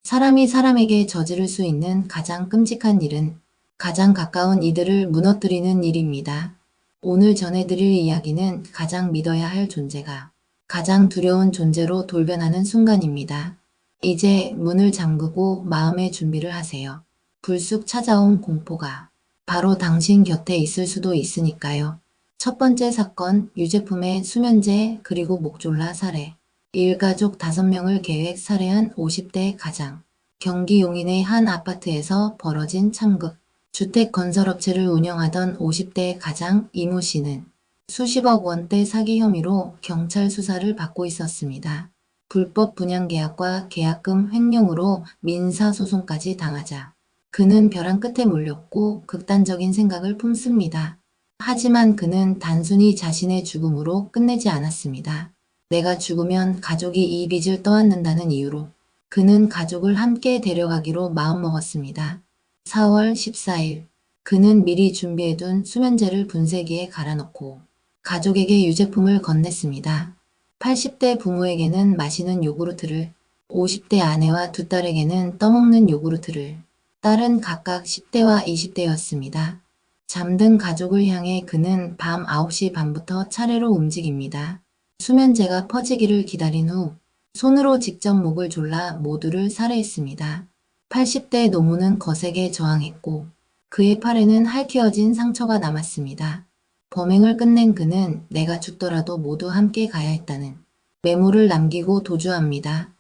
사람이 사람에게 저지를 수 있는 가장 끔찍한 일은 가장 가까운 이들을 무너뜨리는 일입니다. 오늘 전해드릴 이야기는 가장 믿어야 할 존재가 가장 두려운 존재로 돌변하는 순간입니다. 이제 문을 잠그고 마음의 준비를 하세요. 불쑥 찾아온 공포가 바로 당신 곁에 있을 수도 있으니까요. 첫 번째 사건, 유제품의 수면제 그리고 목졸라 살해. 일가족 5명을 계획 살해한 50대 가장. 경기 용인의 한 아파트에서 벌어진 참극. 주택건설업체를 운영하던 50대 가장 이모 씨는 수십억 원대 사기 혐의로 경찰 수사를 받고 있었습니다. 불법 분양계약과 계약금 횡령으로 민사소송까지 당하자 그는 벼랑 끝에 몰렸고 극단적인 생각을 품습니다. 하지만 그는 단순히 자신의 죽음으로 끝내지 않았습니다. 내가 죽으면 가족이 이 빚을 떠안는다는 이유로 그는 가족을 함께 데려가기로 마음먹었습니다. 4월 14일 그는 미리 준비해둔 수면제를 분쇄기에 갈아넣고 가족에게 유제품을 건넸습니다. 80대 부모에게는 마시는 요구르트를, 50대 아내와 두 딸에게는 떠먹는 요구르트를, 딸은 각각 10대와 20대였습니다. 잠든 가족을 향해 그는 밤 9시 반부터 차례로 움직입니다. 수면제가 퍼지기를 기다린 후 손으로 직접 목을 졸라 모두를 살해했습니다. 80대 노무는 거세게 저항했고 그의 팔에는 핥히어진 상처가 남았습니다. 범행을 끝낸 그는 내가 죽더라도 모두 함께 가야 했다는 메모를 남기고 도주합니다.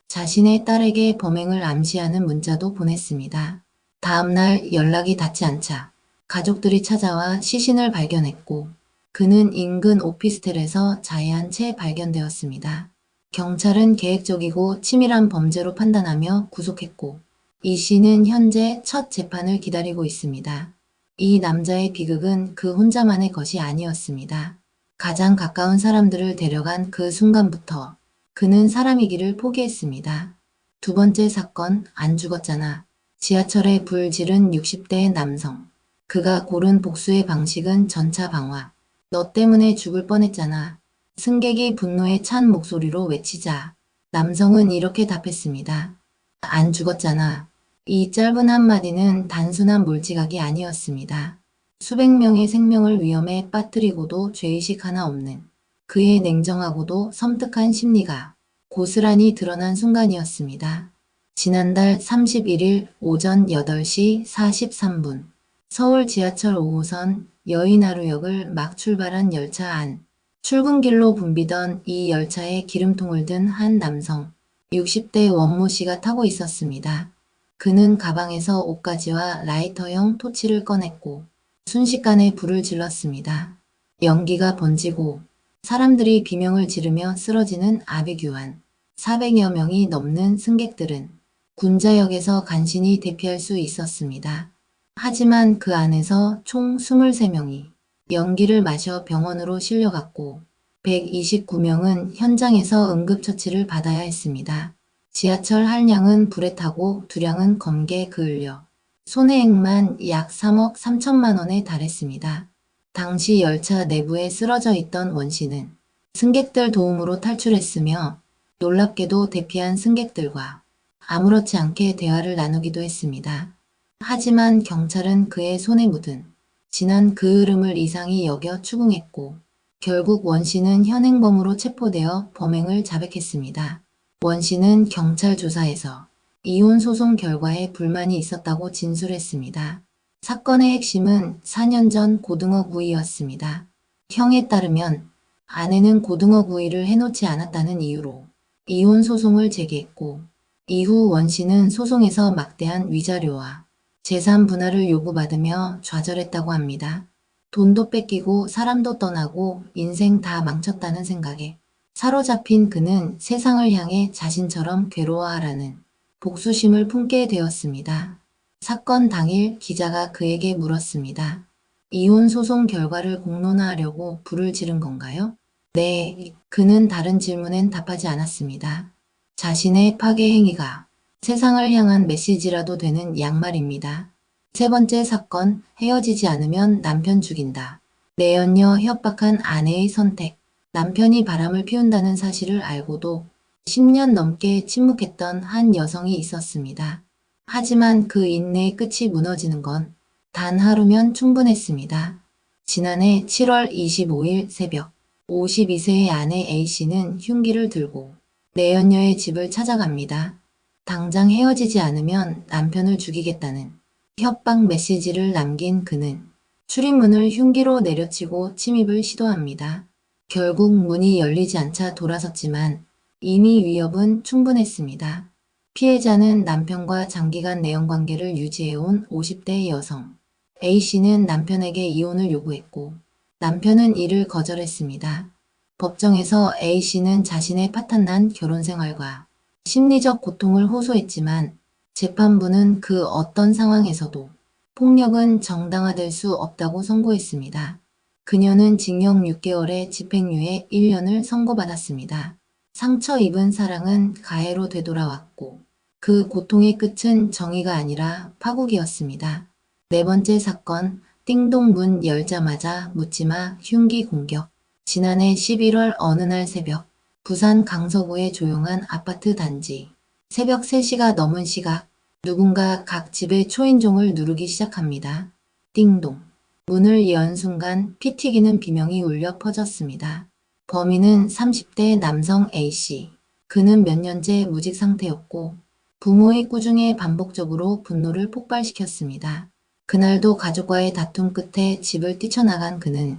자신의 딸에게 범행을 암시하는 문자도 보냈습니다. 다음날 연락이 닿지 않자 가족들이 찾아와 시신을 발견했고 그는 인근 오피스텔에서 자해한 채 발견되었습니다. 경찰은 계획적이고 치밀한 범죄로 판단하며 구속했고 이 씨는 현재 첫 재판을 기다리고 있습니다. 이 남자의 비극은 그 혼자만의 것이 아니었습니다. 가장 가까운 사람들을 데려간 그 순간부터 그는 사람이기를 포기했습니다. 두 번째 사건, 안 죽었잖아. 지하철에 불 지른 60대 남성. 그가 고른 복수의 방식은 전차 방화. 너 때문에 죽을 뻔했잖아. 승객이 분노에 찬 목소리로 외치자 남성은 이렇게 답했습니다. 안 죽었잖아. 이 짧은 한마디는 단순한 몰지각이 아니었습니다. 수백 명의 생명을 위험에 빠뜨리고도 죄의식 하나 없는 그의 냉정하고도 섬뜩한 심리가 고스란히 드러난 순간이었습니다. 지난달 31일 오전 8시 43분 서울 지하철 5호선 여의나루역을 막 출발한 열차 안 출근길로 붐비던 이 열차에 기름통을 든 한 남성 60대 원모 씨가 타고 있었습니다. 그는 가방에서 옷가지와 라이터형 토치를 꺼냈고 순식간에 불을 질렀습니다. 연기가 번지고 사람들이 비명을 지르며 쓰러지는 아비규환. 400여 명이 넘는 승객들은 군자역에서 간신히 대피할 수 있었습니다. 하지만 그 안에서 총 23명이 연기를 마셔 병원으로 실려갔고 129명은 현장에서 응급처치를 받아야 했습니다. 지하철 한량은 불에 타고 두량은 검게 그을려 손해액만 약 3억 3천만 원에 달했습니다. 당시 열차 내부에 쓰러져 있던 원 씨는 승객들 도움으로 탈출했으며 놀랍게도 대피한 승객들과 아무렇지 않게 대화를 나누기도 했습니다. 하지만 경찰은 그의 손에 묻은 지난 그 흐름을 이상히 여겨 추궁했고 결국 원 씨는 현행범으로 체포되어 범행을 자백했습니다. 원 씨는 경찰 조사에서 이혼 소송 결과에 불만이 있었다고 진술했습니다. 사건의 핵심은 4년 전 고등어 구이였습니다. 형에 따르면 아내는 고등어 구이를 해놓지 않았다는 이유로 이혼 소송을 제기했고 이후 원 씨는 소송에서 막대한 위자료와 재산 분할을 요구받으며 좌절했다고 합니다. 돈도 뺏기고 사람도 떠나고 인생 다 망쳤다는 생각에 사로잡힌 그는 세상을 향해 자신처럼 괴로워하라는 복수심을 품게 되었습니다. 사건 당일 기자가 그에게 물었습니다. 이혼 소송 결과를 공론화하려고 불을 지른 건가요? 네, 그는 다른 질문엔 답하지 않았습니다. 자신의 파괴 행위가 세상을 향한 메시지라도 되는 양말입니다. 세 번째 사건, 헤어지지 않으면 남편 죽인다. 내연녀 협박한 아내의 선택. 남편이 바람을 피운다는 사실을 알고도 10년 넘게 침묵했던 한 여성이 있었습니다. 하지만 그 인내의 끝이 무너지는 건 단 하루면 충분했습니다. 지난해 7월 25일 새벽 52세의 아내 A씨는 흉기를 들고 내연녀의 집을 찾아갑니다. 당장 헤어지지 않으면 남편을 죽이겠다는 협박 메시지를 남긴 그는 출입문을 흉기로 내려치고 침입을 시도합니다. 결국 문이 열리지 않자 돌아섰지만 이미 위협은 충분했습니다. 피해자는 남편과 장기간 내연관계를 유지해온 50대 여성. A씨는 남편에게 이혼을 요구했고 남편은 이를 거절했습니다. 법정에서 A씨는 자신의 파탄난 결혼생활과 심리적 고통을 호소했지만 재판부는 그 어떤 상황에서도 폭력은 정당화될 수 없다고 선고했습니다. 그녀는 징역 6개월에 집행유예 1년을 선고받았습니다. 상처 입은 사랑은 가해로 되돌아왔고 그 고통의 끝은 정의가 아니라 파국이었습니다. 네 번째 사건, 띵동 문 열자마자 묻지마 흉기 공격. 지난해 11월 어느 날 새벽, 부산 강서구의 조용한 아파트 단지. 새벽 3시가 넘은 시각, 누군가 각 집의 초인종을 누르기 시작합니다. 띵동. 문을 연 순간 피 튀기는 비명이 울려 퍼졌습니다. 범인은 30대 남성 A씨. 그는 몇 년째 무직 상태였고 부모의 꾸중에 반복적으로 분노를 폭발시켰습니다. 그날도 가족과의 다툼 끝에 집을 뛰쳐나간 그는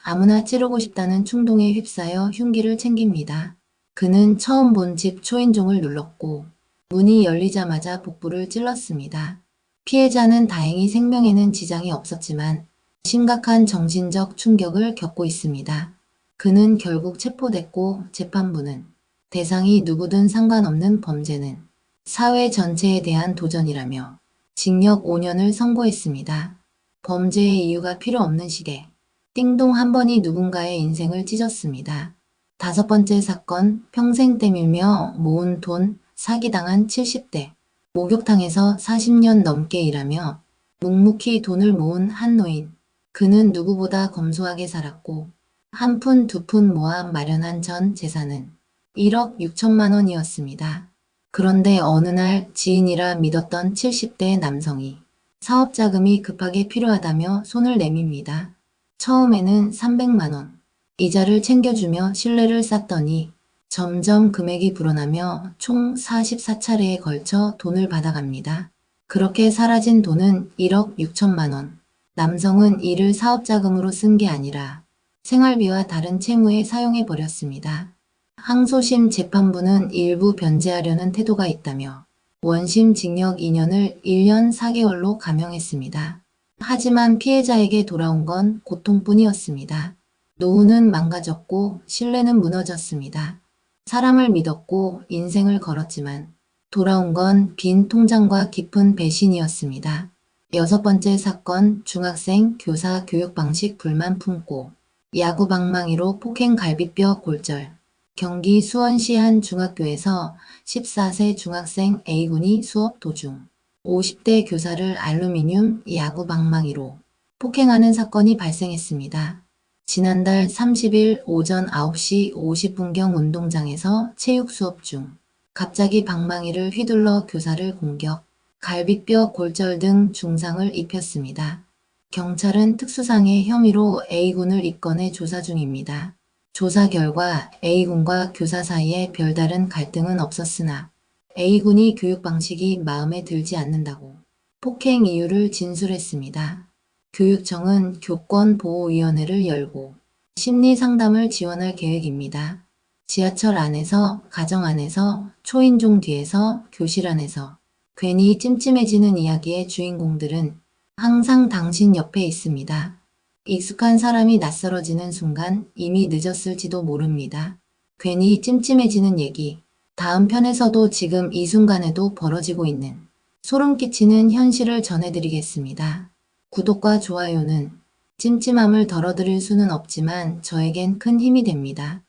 아무나 찌르고 싶다는 충동에 휩싸여 흉기를 챙깁니다. 그는 처음 본 집 초인종을 눌렀고 문이 열리자마자 복부를 찔렀습니다. 피해자는 다행히 생명에는 지장이 없었지만 심각한 정신적 충격을 겪고 있습니다. 그는 결국 체포됐고 재판부는 대상이 누구든 상관없는 범죄는 사회 전체에 대한 도전이라며 징역 5년을 선고했습니다. 범죄의 이유가 필요 없는 시대. 띵동 한 번이 누군가의 인생을 찢었습니다. 다섯 번째 사건, 평생 때밀며 모은 돈 사기당한 70대. 목욕탕에서 40년 넘게 일하며 묵묵히 돈을 모은 한 노인. 그는 누구보다 검소하게 살았고 한 푼 두 푼 모아 마련한 전 재산은 1억 6천만 원이었습니다. 그런데 어느 날 지인이라 믿었던 70대 남성이 사업 자금이 급하게 필요하다며 손을 내밉니다. 처음에는 300만 원, 이자를 챙겨주며 신뢰를 쌓더니 점점 금액이 불어나며 총 44차례에 걸쳐 돈을 받아갑니다. 그렇게 사라진 돈은 1억 6천만 원. 남성은 이를 사업 자금으로 쓴 게 아니라 생활비와 다른 채무에 사용해버렸습니다. 항소심 재판부는 일부 변제하려는 태도가 있다며 원심 징역 2년을 1년 4개월로 감형했습니다. 하지만 피해자에게 돌아온 건 고통뿐이었습니다. 노후는 망가졌고 신뢰는 무너졌습니다. 사람을 믿었고 인생을 걸었지만 돌아온 건 빈 통장과 깊은 배신이었습니다. 여섯 번째 사건, 중학생 교사 교육 방식 불만 품고 야구 방망이로 폭행 갈비뼈 골절. 경기 수원시 한 중학교에서 14세 중학생 A군이 수업 도중 50대 교사를 알루미늄 야구 방망이로 폭행하는 사건이 발생했습니다. 지난달 30일 오전 9시 50분경 운동장에서 체육 수업 중 갑자기 방망이를 휘둘러 교사를 공격, 갈비뼈 골절 등 중상을 입혔습니다. 경찰은 특수상해 혐의로 A군을 입건해 조사 중입니다. 조사 결과 A군과 교사 사이에 별다른 갈등은 없었으나 A군이 교육 방식이 마음에 들지 않는다고 폭행 이유를 진술했습니다. 교육청은 교권보호위원회를 열고 심리 상담을 지원할 계획입니다. 지하철 안에서, 가정 안에서, 초인종 뒤에서, 교실 안에서 괜히 찜찜해지는 이야기의 주인공들은 항상 당신 옆에 있습니다. 익숙한 사람이 낯설어지는 순간 이미 늦었을지도 모릅니다. 괜히 찜찜해지는 얘기. 다음 편에서도 지금 이 순간에도 벌어지고 있는 소름 끼치는 현실을 전해드리겠습니다. 구독과 좋아요는 찜찜함을 덜어드릴 수는 없지만 저에겐 큰 힘이 됩니다.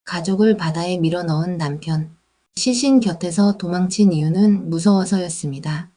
가족을 바다에 밀어넣은 남편. 시신 곁에서 도망친 이유는 무서워서였습니다.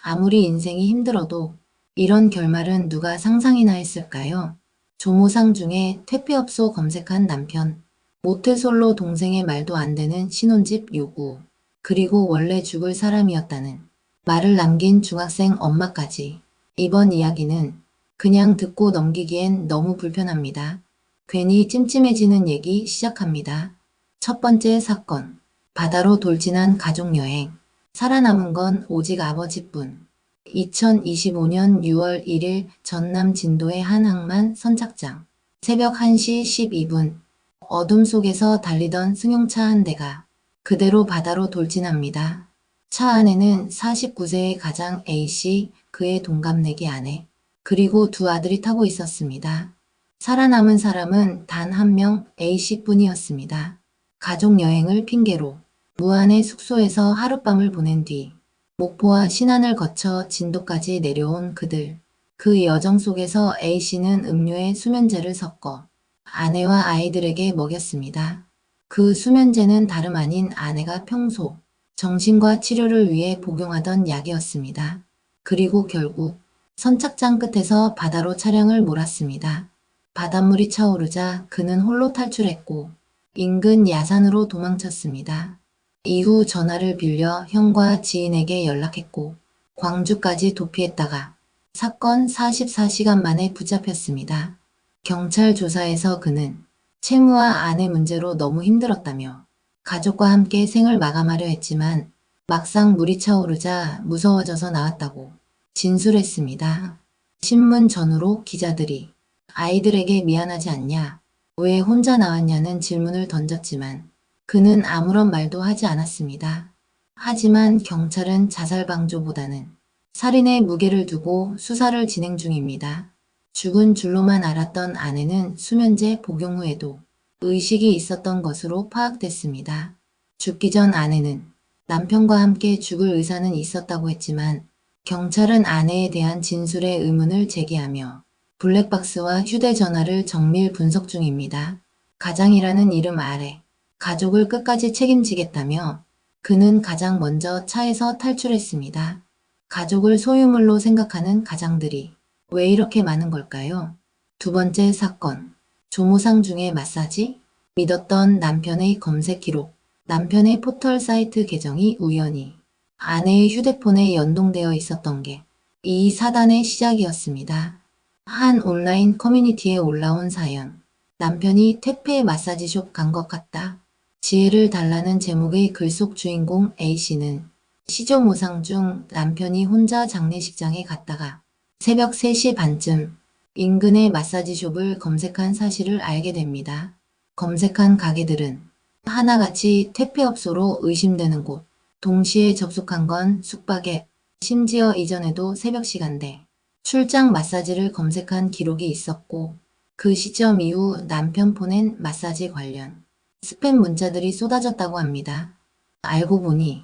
아무리 인생이 힘들어도 이런 결말은 누가 상상이나 했을까요? 조모상 중에 퇴폐업소 검색한 남편. 모태솔로 동생의 말도 안 되는 신혼집 요구, 그리고 원래 죽을 사람이었다는 말을 남긴 중학생 엄마까지. 이번 이야기는 그냥 듣고 넘기기엔 너무 불편합니다. 괜히 찜찜해지는 얘기 시작합니다. 첫 번째 사건. 바다로 돌진한 가족여행. 살아남은 건 오직 아버지뿐. 2025년 6월 1일 전남 진도의 한 항만 선착장. 새벽 1시 12분. 어둠 속에서 달리던 승용차 한 대가 그대로 바다로 돌진합니다. 차 안에는 49세의 가장 A씨, 그의 동갑내기 아내, 그리고 두 아들이 타고 있었습니다. 살아남은 사람은 단 한 명 A씨뿐이었습니다. 가족 여행을 핑계로 무안의 숙소에서 하룻밤을 보낸 뒤 목포와 신안을 거쳐 진도까지 내려온 그들. 그 여정 속에서 A씨는 음료에 수면제를 섞어 아내와 아이들에게 먹였습니다. 그 수면제는 다름 아닌 아내가 평소 정신과 치료를 위해 복용하던 약이었습니다. 그리고 결국 선착장 끝에서 바다로 차량을 몰았습니다. 바닷물이 차오르자 그는 홀로 탈출했고 인근 야산으로 도망쳤습니다. 이후 전화를 빌려 형과 지인에게 연락했고 광주까지 도피했다가 사건 44시간 만에 붙잡혔습니다. 경찰 조사에서 그는 채무와 아내 문제로 너무 힘들었다며 가족과 함께 생을 마감하려 했지만 막상 물이 차오르자 무서워져서 나왔다고 진술했습니다. 신문 전후로 기자들이 아이들에게 미안하지 않냐, 왜 혼자 나왔냐는 질문을 던졌지만 그는 아무런 말도 하지 않았습니다. 하지만 경찰은 자살방조보다는 살인의 무게를 두고 수사를 진행 중입니다. 죽은 줄로만 알았던 아내는 수면제 복용 후에도 의식이 있었던 것으로 파악됐습니다. 죽기 전 아내는 남편과 함께 죽을 의사는 있었다고 했지만 경찰은 아내에 대한 진술에 의문을 제기하며 블랙박스와 휴대전화를 정밀 분석 중입니다. 가장이라는 이름 아래 가족을 끝까지 책임지겠다며 그는 가장 먼저 차에서 탈출했습니다. 가족을 소유물로 생각하는 가장들이 왜 이렇게 많은 걸까요? 두 번째 사건. 조무상 중에 마사지? 믿었던 남편의 검색 기록. 남편의 포털 사이트 계정이 우연히 아내의 휴대폰에 연동되어 있었던 게 이 사단의 시작이었습니다. 한 온라인 커뮤니티에 올라온 사연. 남편이 퇴폐 마사지숍 간 것 같다. 지혜를 달라는 제목의 글 속 주인공 A씨는 시조모상 중 남편이 혼자 장례식장에 갔다가 새벽 3시 반쯤 인근의 마사지숍을 검색한 사실을 알게 됩니다. 검색한 가게들은 하나같이 퇴폐업소로 의심되는 곳, 동시에 접속한 건 숙박앱, 심지어 이전에도 새벽 시간대 출장 마사지를 검색한 기록이 있었고 그 시점 이후 남편 폰엔 마사지 관련 스팸 문자들이 쏟아졌다고 합니다. 알고 보니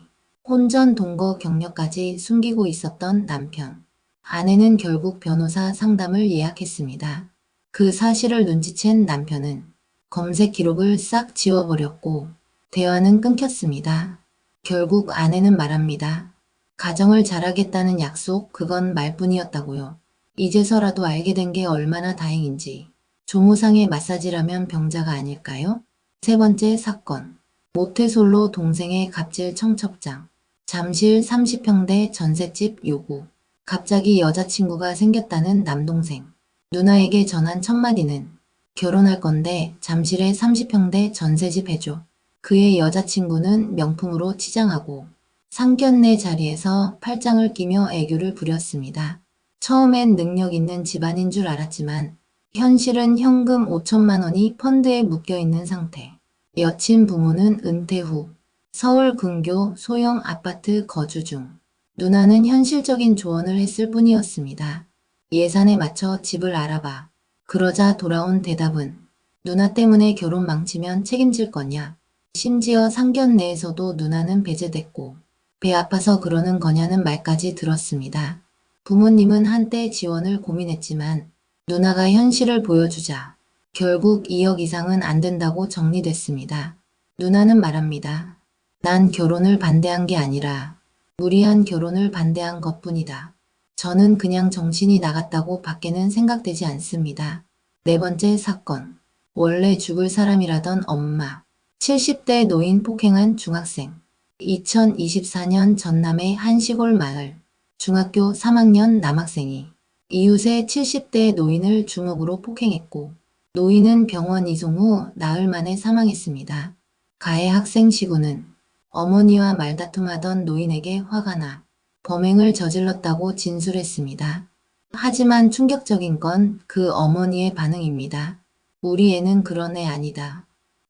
혼전 동거 경력까지 숨기고 있었던 남편. 아내는 결국 변호사 상담을 예약했습니다. 그 사실을 눈치챈 남편은 검색 기록을 싹 지워버렸고 대화는 끊겼습니다. 결국 아내는 말합니다. 가정을 잘하겠다는 약속, 그건 말뿐이었다고요. 이제서라도 알게 된 게 얼마나 다행인지. 조무상의 마사지라면 병자가 아닐까요? 세 번째 사건. 모태솔로 동생의 갑질 청첩장. 잠실 30평대 전셋집 요구. 갑자기 여자친구가 생겼다는 남동생. 누나에게 전한 첫 마디는 결혼할 건데 잠실에 30평대 전셋집 해줘. 그의 여자친구는 명품으로 치장하고 상견례 자리에서 팔짱을 끼며 애교를 부렸습니다. 처음엔 능력 있는 집안인 줄 알았지만 현실은 현금 5천만 원이 펀드에 묶여있는 상태. 여친 부모는 은퇴 후 서울 근교 소형 아파트 거주 중. 누나는 현실적인 조언을 했을 뿐이었습니다. 예산에 맞춰 집을 알아봐. 그러자 돌아온 대답은 누나 때문에 결혼 망치면 책임질 거냐. 심지어 상견례에서도 누나는 배제됐고 배 아파서 그러는 거냐는 말까지 들었습니다. 부모님은 한때 지원을 고민했지만 누나가 현실을 보여주자 결국 2억 이상은 안 된다고 정리됐습니다. 누나는 말합니다. 난 결혼을 반대한 게 아니라 무리한 결혼을 반대한 것뿐이다. 저는 그냥 정신이 나갔다고 밖에는 생각되지 않습니다. 네 번째 사건. 원래 죽을 사람이라던 엄마. 70대 노인 폭행한 중학생. 2024년 전남의 한 시골 마을. 중학교 3학년 남학생이 이웃의 70대 노인을 주먹으로 폭행했고 노인은 병원 이송 후 나흘 만에 사망했습니다. 가해 학생 시구는 어머니와 말다툼하던 노인에게 화가 나 범행을 저질렀다고 진술했습니다. 하지만 충격적인 건 그 어머니의 반응입니다. 우리 애는 그런 애 아니다.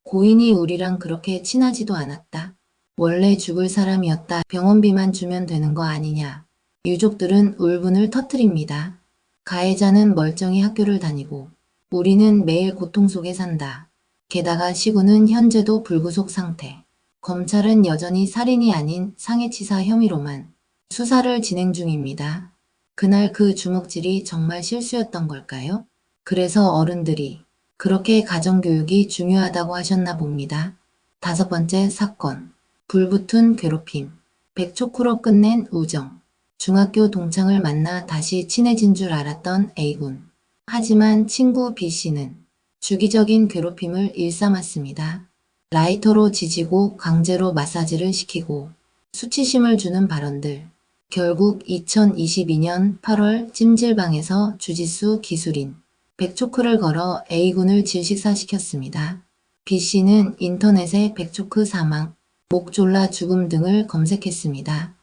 고인이 우리랑 그렇게 친하지도 않았다. 원래 죽을 사람이었다. 병원비만 주면 되는 거 아니냐. 유족들은 울분을 터뜨립니다. 가해자는 멀쩡히 학교를 다니고 우리는 매일 고통 속에 산다. 게다가 시구는 현재도 불구속 상태. 검찰은 여전히 살인이 아닌 상해치사 혐의로만 수사를 진행 중입니다. 그날 그 주먹질이 정말 실수였던 걸까요? 그래서 어른들이 그렇게 가정교육이 중요하다고 하셨나 봅니다. 5번째 사건. 불붙은 괴롭힘. 백초크로 끝낸 우정. 중학교 동창을 만나 다시 친해진 줄 알았던 A군. 하지만 친구 B씨는 주기적인 괴롭힘을 일삼았습니다. 라이터로 지지고 강제로 마사지를 시키고 수치심을 주는 발언들. 결국 2022년 8월 찜질방에서 주짓수 기술인 백초크를 걸어 A군을 질식사시켰습니다. B씨는 인터넷에 백초크 사망, 목 졸라 죽음 등을 검색했습니다.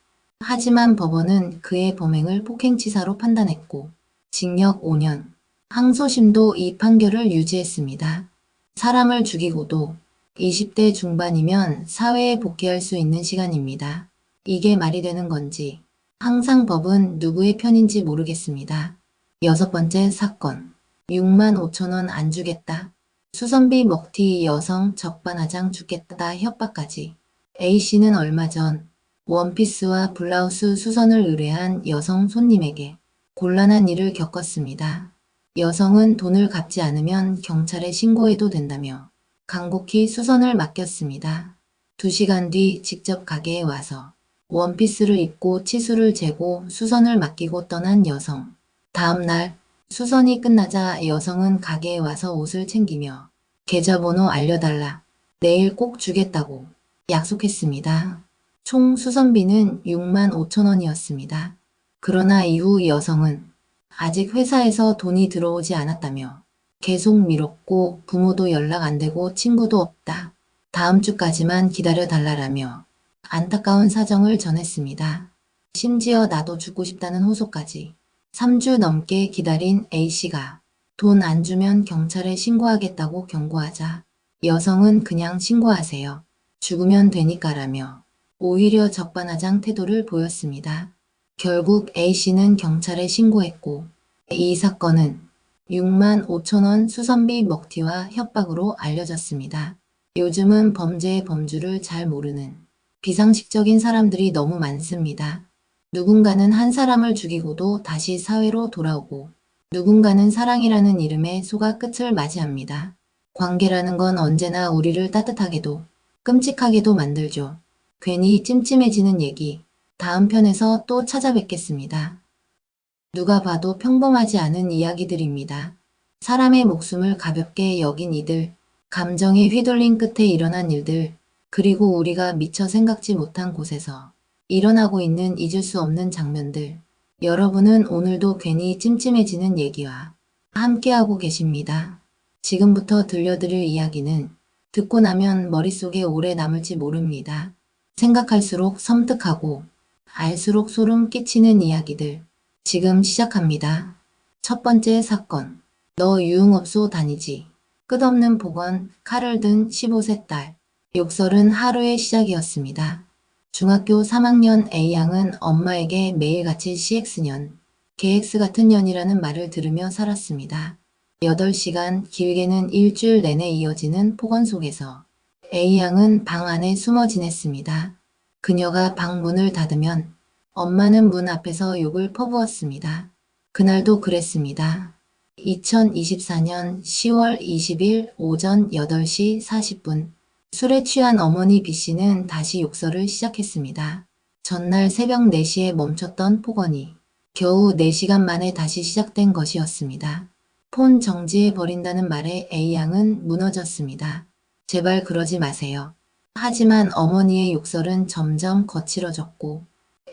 하지만 법원은 그의 범행을 폭행치사로 판단했고 징역 5년, 항소심도 이 판결을 유지했습니다. 사람을 죽이고도 20대 중반이면 사회에 복귀할 수 있는 시간입니다. 이게 말이 되는 건지 항상 법은 누구의 편인지 모르겠습니다. 6번째 사건. 6만 5천 원 안 주겠다. 수선비 먹튀 여성 적반하장 죽겠다 협박까지. A씨는 얼마 전 원피스와 블라우스 수선을 의뢰한 여성 손님에게 곤란한 일을 겪었습니다. 여성은 돈을 갚지 않으면 경찰에 신고해도 된다며 간곡히 수선을 맡겼습니다. 2시간 뒤 직접 가게에 와서 원피스를 입고 치수를 재고 수선을 맡기고 떠난 여성. 다음 날 수선이 끝나자 여성은 가게에 와서 옷을 챙기며 계좌번호 알려달라. 내일 꼭 주겠다고 약속했습니다. 총 수선비는 6만 5천 원이었습니다. 그러나 이후 여성은 아직 회사에서 돈이 들어오지 않았다며 계속 미뤘고 부모도 연락 안 되고 친구도 없다. 다음 주까지만 기다려달라라며 안타까운 사정을 전했습니다. 심지어 나도 죽고 싶다는 호소까지. 3주 넘게 기다린 A씨가 돈 안 주면 경찰에 신고하겠다고 경고하자 여성은 그냥 신고하세요. 죽으면 되니까라며 오히려 적반하장 태도를 보였습니다. 결국 A씨는 경찰에 신고했고 이 사건은 6만 5천 원 수선비 먹튀와 협박으로 알려졌습니다. 요즘은 범죄의 범주를 잘 모르는 비상식적인 사람들이 너무 많습니다. 누군가는 한 사람을 죽이고도 다시 사회로 돌아오고 누군가는 사랑이라는 이름에 속아 끝을 맞이합니다. 관계라는 건 언제나 우리를 따뜻하게도 끔찍하게도 만들죠. 괜히 찜찜해지는 얘기 다음 편에서 또 찾아뵙겠습니다. 누가 봐도 평범하지 않은 이야기들입니다. 사람의 목숨을 가볍게 여긴 이들, 감정에 휘둘린 끝에 일어난 일들, 그리고 우리가 미처 생각지 못한 곳에서 일어나고 있는 잊을 수 없는 장면들. 여러분은 오늘도 괜히 찜찜해지는 얘기와 함께하고 계십니다. 지금부터 들려드릴 이야기는 듣고 나면 머릿속에 오래 남을지 모릅니다. 생각할수록 섬뜩하고 알수록 소름 끼치는 이야기들. 지금 시작합니다. 첫 번째 사건. 너 유흥업소 다니지? 끝없는 폭언, 칼을 든 15세 딸. 욕설은 하루의 시작이었습니다. 중학교 3학년 A양은 엄마에게 매일같이 CX년, KX 같은 년이라는 말을 들으며 살았습니다. 8시간, 길게는 일주일 내내 이어지는 폭언 속에서 A양은 방 안에 숨어 지냈습니다. 그녀가 방 문을 닫으면 엄마는 문 앞에서 욕을 퍼부었습니다. 그날도 그랬습니다. 2024년 10월 20일 오전 8시 40분. 술에 취한 어머니 B씨는 다시 욕설을 시작했습니다. 전날 새벽 4시에 멈췄던 폭언이 겨우 4시간 만에 다시 시작된 것이었습니다. 폰 정지해버린다는 말에 A양은 무너졌습니다. 제발 그러지 마세요. 하지만 어머니의 욕설은 점점 거칠어졌고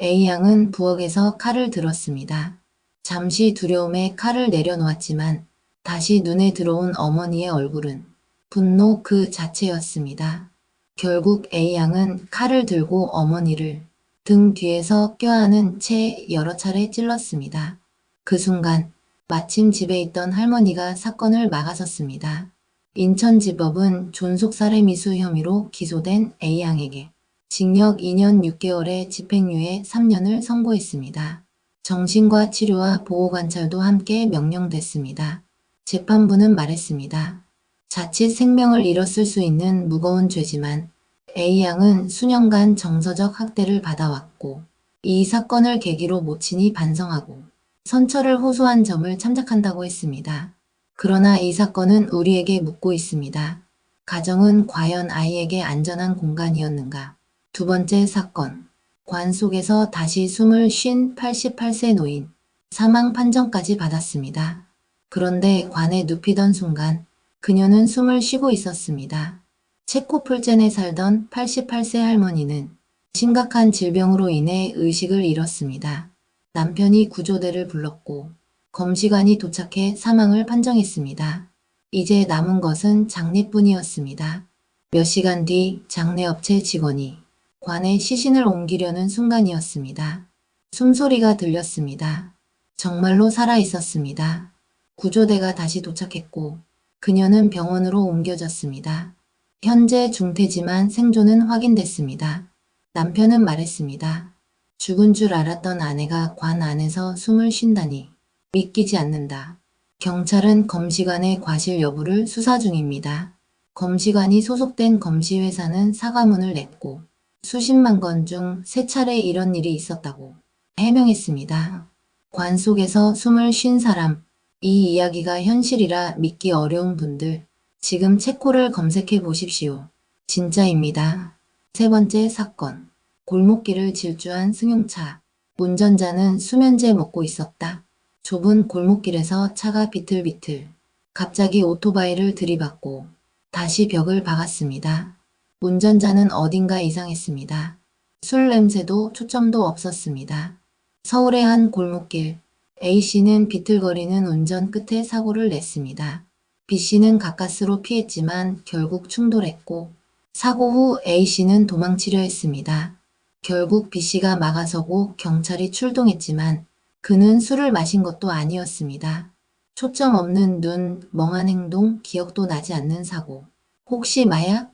A양은 부엌에서 칼을 들었습니다. 잠시 두려움에 칼을 내려놓았지만 다시 눈에 들어온 어머니의 얼굴은 분노 그 자체였습니다. 결국 A양은 칼을 들고 어머니를 등 뒤에서 껴안은 채 여러 차례 찔렀습니다. 그 순간 마침 집에 있던 할머니가 사건을 막아섰습니다. 인천지법은 존속살해미수 혐의로 기소된 A양에게 징역 2년 6개월에 집행유예 3년을 선고했습니다. 정신과 치료와 보호관찰도 함께 명령됐습니다. 재판부는 말했습니다. 자칫 생명을 잃었을 수 있는 무거운 죄지만 A양은 수년간 정서적 학대를 받아왔고 이 사건을 계기로 모친이 반성하고 선처를 호소한 점을 참작한다고 했습니다. 그러나 이 사건은 우리에게 묻고 있습니다. 가정은 과연 아이에게 안전한 공간이었는가? 두 번째 사건. 관 속에서 다시 숨을 쉰 88세 노인. 사망 판정까지 받았습니다. 그런데 관에 눕히던 순간 그녀는 숨을 쉬고 있었습니다. 체코풀젠에 살던 88세 할머니는 심각한 질병으로 인해 의식을 잃었습니다. 남편이 구조대를 불렀고 검시관이 도착해 사망을 판정했습니다. 이제 남은 것은 장례뿐이었습니다. 몇 시간 뒤 장례업체 직원이 관에 시신을 옮기려는 순간이었습니다. 숨소리가 들렸습니다. 정말로 살아 있었습니다. 구조대가 다시 도착했고 그녀는 병원으로 옮겨졌습니다. 현재 중태지만 생존은 확인됐습니다. 남편은 말했습니다. 죽은 줄 알았던 아내가 관 안에서 숨을 쉰다니 믿기지 않는다. 경찰은 검시관의 과실 여부를 수사 중입니다. 검시관이 소속된 검시회사는 사과문을 냈고 수십만 건 중 3차례 이런 일이 있었다고 해명했습니다. 관 속에서 숨을 쉰 사람, 이 이야기가 현실이라 믿기 어려운 분들, 지금 체코를 검색해 보십시오. 진짜입니다. 세 번째 사건. 골목길을 질주한 승용차. 운전자는 수면제 먹고 있었다. 좁은 골목길에서 차가 비틀비틀. 갑자기 오토바이를 들이받고 다시 벽을 박았습니다. 운전자는 어딘가 이상했습니다. 술 냄새도 초점도 없었습니다. 서울의 한 골목길. A씨는 비틀거리는 운전 끝에 사고를 냈습니다. B씨는 가까스로 피했지만 결국 충돌했고 사고 후 A씨는 도망치려 했습니다. 결국 B씨가 막아서고 경찰이 출동했지만 그는 술을 마신 것도 아니었습니다. 초점 없는 눈, 멍한 행동, 기억도 나지 않는 사고. 혹시 마약?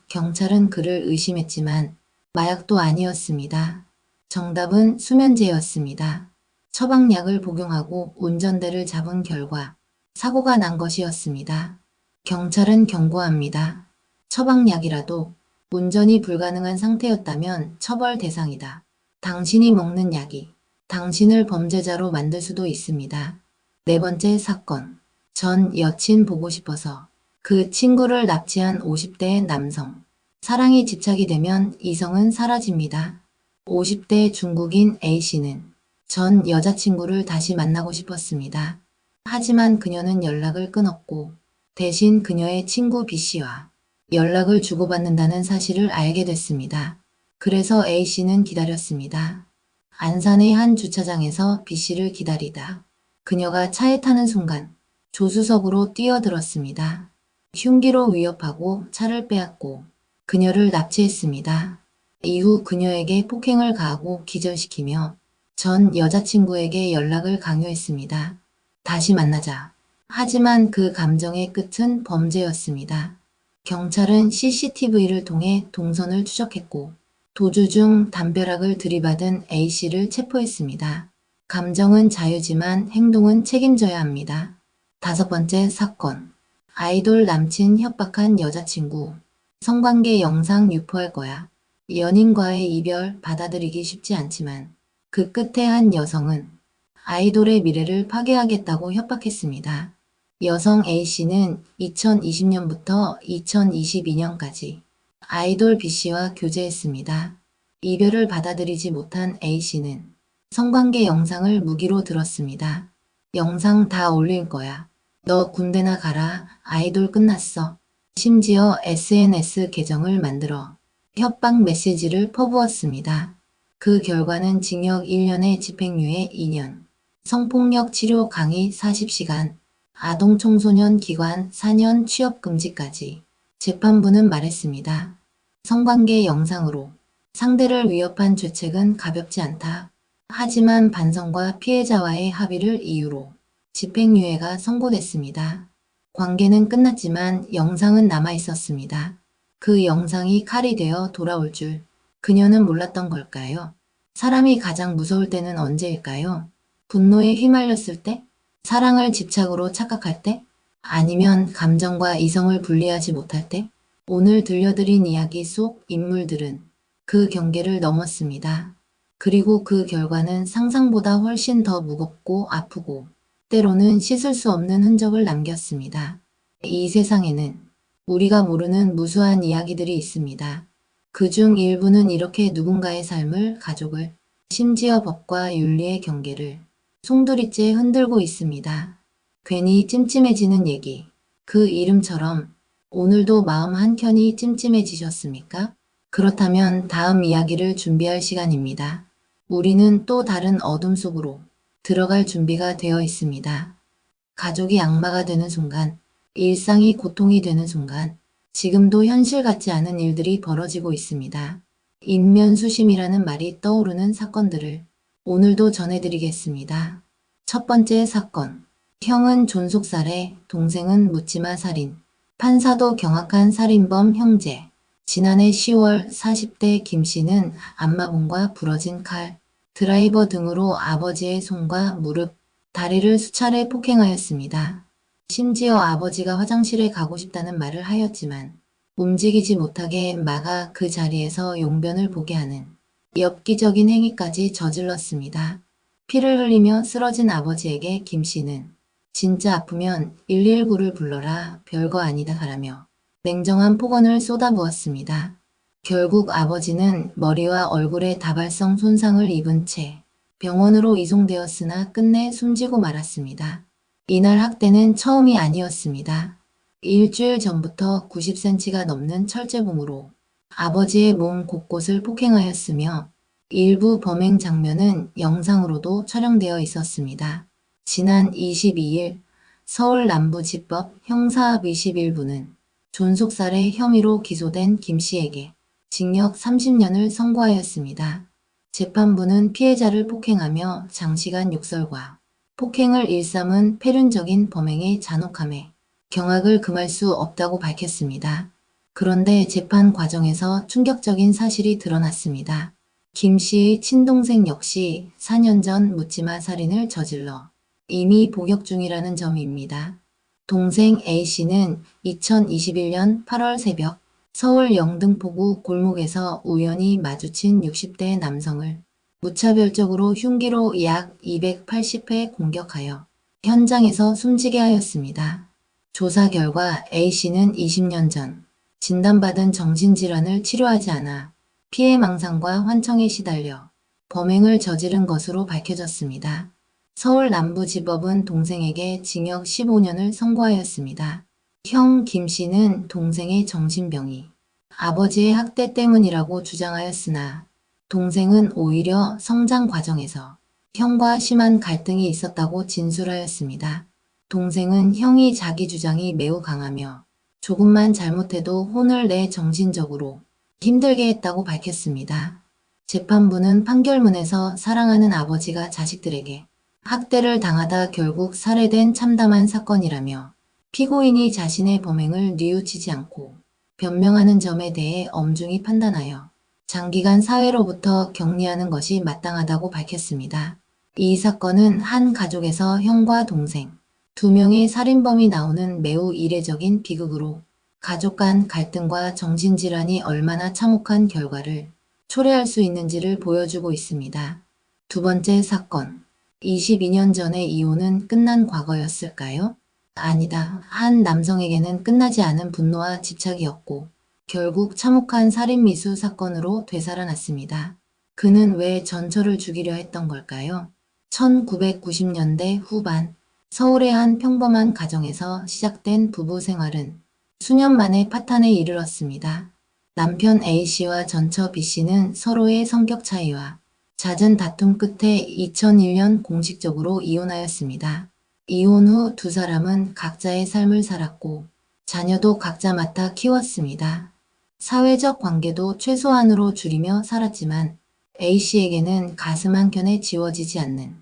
경찰은 그를 의심했지만 마약도 아니었습니다. 정답은 수면제였습니다. 처방약을 복용하고 운전대를 잡은 결과 사고가 난 것이었습니다. 경찰은 경고합니다. 처방약이라도 운전이 불가능한 상태였다면 처벌 대상이다. 당신이 먹는 약이 당신을 범죄자로 만들 수도 있습니다. 네 번째 사건. 전 여친 보고 싶어서 그 친구를 납치한 50대 남성. 사랑이 집착이 되면 이성은 사라집니다. 50대 중국인 A씨는 전 여자친구를 다시 만나고 싶었습니다. 하지만 그녀는 연락을 끊었고 대신 그녀의 친구 B씨와 연락을 주고받는다는 사실을 알게 됐습니다. 그래서 A씨는 기다렸습니다. 안산의 한 주차장에서 B씨를 기다리다 그녀가 차에 타는 순간 조수석으로 뛰어들었습니다. 흉기로 위협하고 차를 빼앗고 그녀를 납치했습니다. 이후 그녀에게 폭행을 가하고 기절시키며 전 여자친구에게 연락을 강요했습니다. 다시 만나자. 하지만 그 감정의 끝은 범죄였습니다. 경찰은 CCTV를 통해 동선을 추적했고 도주 중 담벼락을 들이받은 A씨를 체포했습니다. 감정은 자유지만 행동은 책임져야 합니다. 다섯 번째 사건. 아이돌 남친 협박한 여자친구. 성관계 영상 유포할 거야. 연인과의 이별 받아들이기 쉽지 않지만 그 끝에 한 여성은 아이돌의 미래를 파괴하겠다고 협박했습니다. 여성 A씨는 2020년부터 2022년까지 아이돌 B씨와 교제했습니다. 이별을 받아들이지 못한 A씨는 성관계 영상을 무기로 들었습니다. 영상 다 올릴 거야. 너 군대나 가라. 아이돌 끝났어. 심지어 SNS 계정을 만들어 협박 메시지를 퍼부었습니다. 그 결과는 징역 1년에 집행유예 2년, 성폭력 치료 강의 40시간, 아동 청소년 기관 4년 취업 금지까지. 재판부는 말했습니다. 성관계 영상으로 상대를 위협한 죄책은 가볍지 않다. 하지만 반성과 피해자와의 합의를 이유로 집행유예가 선고됐습니다. 관계는 끝났지만 영상은 남아 있었습니다. 그 영상이 칼이 되어 돌아올 줄 그녀는 몰랐던 걸까요? 사람이 가장 무서울 때는 언제일까요? 분노에 휘말렸을 때? 사랑을 집착으로 착각할 때? 아니면 감정과 이성을 분리하지 못할 때? 오늘 들려드린 이야기 속 인물들은 그 경계를 넘었습니다. 그리고 그 결과는 상상보다 훨씬 더 무겁고 아프고 때로는 씻을 수 없는 흔적을 남겼습니다. 이 세상에는 우리가 모르는 무수한 이야기들이 있습니다. 그중 일부는 이렇게 누군가의 삶을, 가족을, 심지어 법과 윤리의 경계를 송두리째 흔들고 있습니다. 괜히 찜찜해지는 얘기. 그 이름처럼 오늘도 마음 한켠이 찜찜해지셨습니까? 그렇다면 다음 이야기를 준비할 시간입니다. 우리는 또 다른 어둠 속으로 들어갈 준비가 되어 있습니다. 가족이 악마가 되는 순간, 일상이 고통이 되는 순간, 지금도 현실 같지 않은 일들이 벌어지고 있습니다. 인면수심이라는 말이 떠오르는 사건들을 오늘도 전해드리겠습니다. 첫 번째 사건. 형은 존속살해, 동생은 묻지마 살인. 판사도 경악한 살인범 형제. 지난해 10월 40대 김 씨는 안마봉과 부러진 칼, 드라이버 등으로 아버지의 손과 무릎, 다리를 수차례 폭행하였습니다. 심지어 아버지가 화장실에 가고 싶다는 말을 하였지만 움직이지 못하게 막아 그 자리에서 용변을 보게 하는 엽기적인 행위까지 저질렀습니다. 피를 흘리며 쓰러진 아버지에게 김 씨는 진짜 아프면 119를 불러라, 별거 아니다 라며 냉정한 폭언을 쏟아부었습니다. 결국 아버지는 머리와 얼굴에 다발성 손상을 입은 채 병원으로 이송되었으나 끝내 숨지고 말았습니다. 이날 학대는 처음이 아니었습니다. 일주일 전부터 90cm가 넘는 철제봉으로 아버지의 몸 곳곳을 폭행하였으며 일부 범행 장면은 영상으로도 촬영되어 있었습니다. 지난 22일 서울 남부지법 형사합 21부는 존속살해 혐의로 기소된 김 씨에게 징역 30년을 선고하였습니다. 재판부는 피해자를 폭행하며 장시간 욕설과 폭행을 일삼은 패륜적인 범행의 잔혹함에 경악을 금할 수 없다고 밝혔습니다. 그런데 재판 과정에서 충격적인 사실이 드러났습니다. 김 씨의 친동생 역시 4년 전 묻지마 살인을 저질러 이미 복역 중이라는 점입니다. 동생 A씨는 2021년 8월 새벽 서울 영등포구 골목에서 우연히 마주친 60대 남성을 무차별적으로 흉기로 약 280회 공격하여 현장에서 숨지게 하였습니다. 조사 결과 A씨는 20년 전 진단받은 정신질환을 치료하지 않아 피해망상과 환청에 시달려 범행을 저지른 것으로 밝혀졌습니다. 서울 남부지법은 동생에게 징역 15년을 선고하였습니다. 형 김 씨는 동생의 정신병이 아버지의 학대 때문이라고 주장하였으나 동생은 오히려 성장 과정에서 형과 심한 갈등이 있었다고 진술하였습니다. 동생은 형이 자기 주장이 매우 강하며 조금만 잘못해도 혼을 내 정신적으로 힘들게 했다고 밝혔습니다. 재판부는 판결문에서 사랑하는 아버지가 자식들에게 학대를 당하다 결국 살해된 참담한 사건이라며 피고인이 자신의 범행을 뉘우치지 않고 변명하는 점에 대해 엄중히 판단하여 장기간 사회로부터 격리하는 것이 마땅하다고 밝혔습니다. 이 사건은 한 가족에서 형과 동생, 두 명의 살인범이 나오는 매우 이례적인 비극으로 가족 간 갈등과 정신질환이 얼마나 참혹한 결과를 초래할 수 있는지를 보여주고 있습니다. 두 번째 사건. 22년 전의 이혼은 끝난 과거였을까요? 아니다. 한 남성에게는 끝나지 않은 분노와 집착이었고 결국 참혹한 살인미수 사건으로 되살아났습니다. 그는 왜 전처를 죽이려 했던 걸까요? 1990년대 후반 서울의 한 평범한 가정에서 시작된 부부 생활은 수년 만에 파탄에 이르렀습니다. 남편 A씨와 전처 B씨는 서로의 성격 차이와 잦은 다툼 끝에 2001년 공식적으로 이혼하였습니다. 이혼 후 두 사람은 각자의 삶을 살았고 자녀도 각자 맡아 키웠습니다. 사회적 관계도 최소한으로 줄이며 살았지만 A씨에게는 가슴 한켠에 지워지지 않는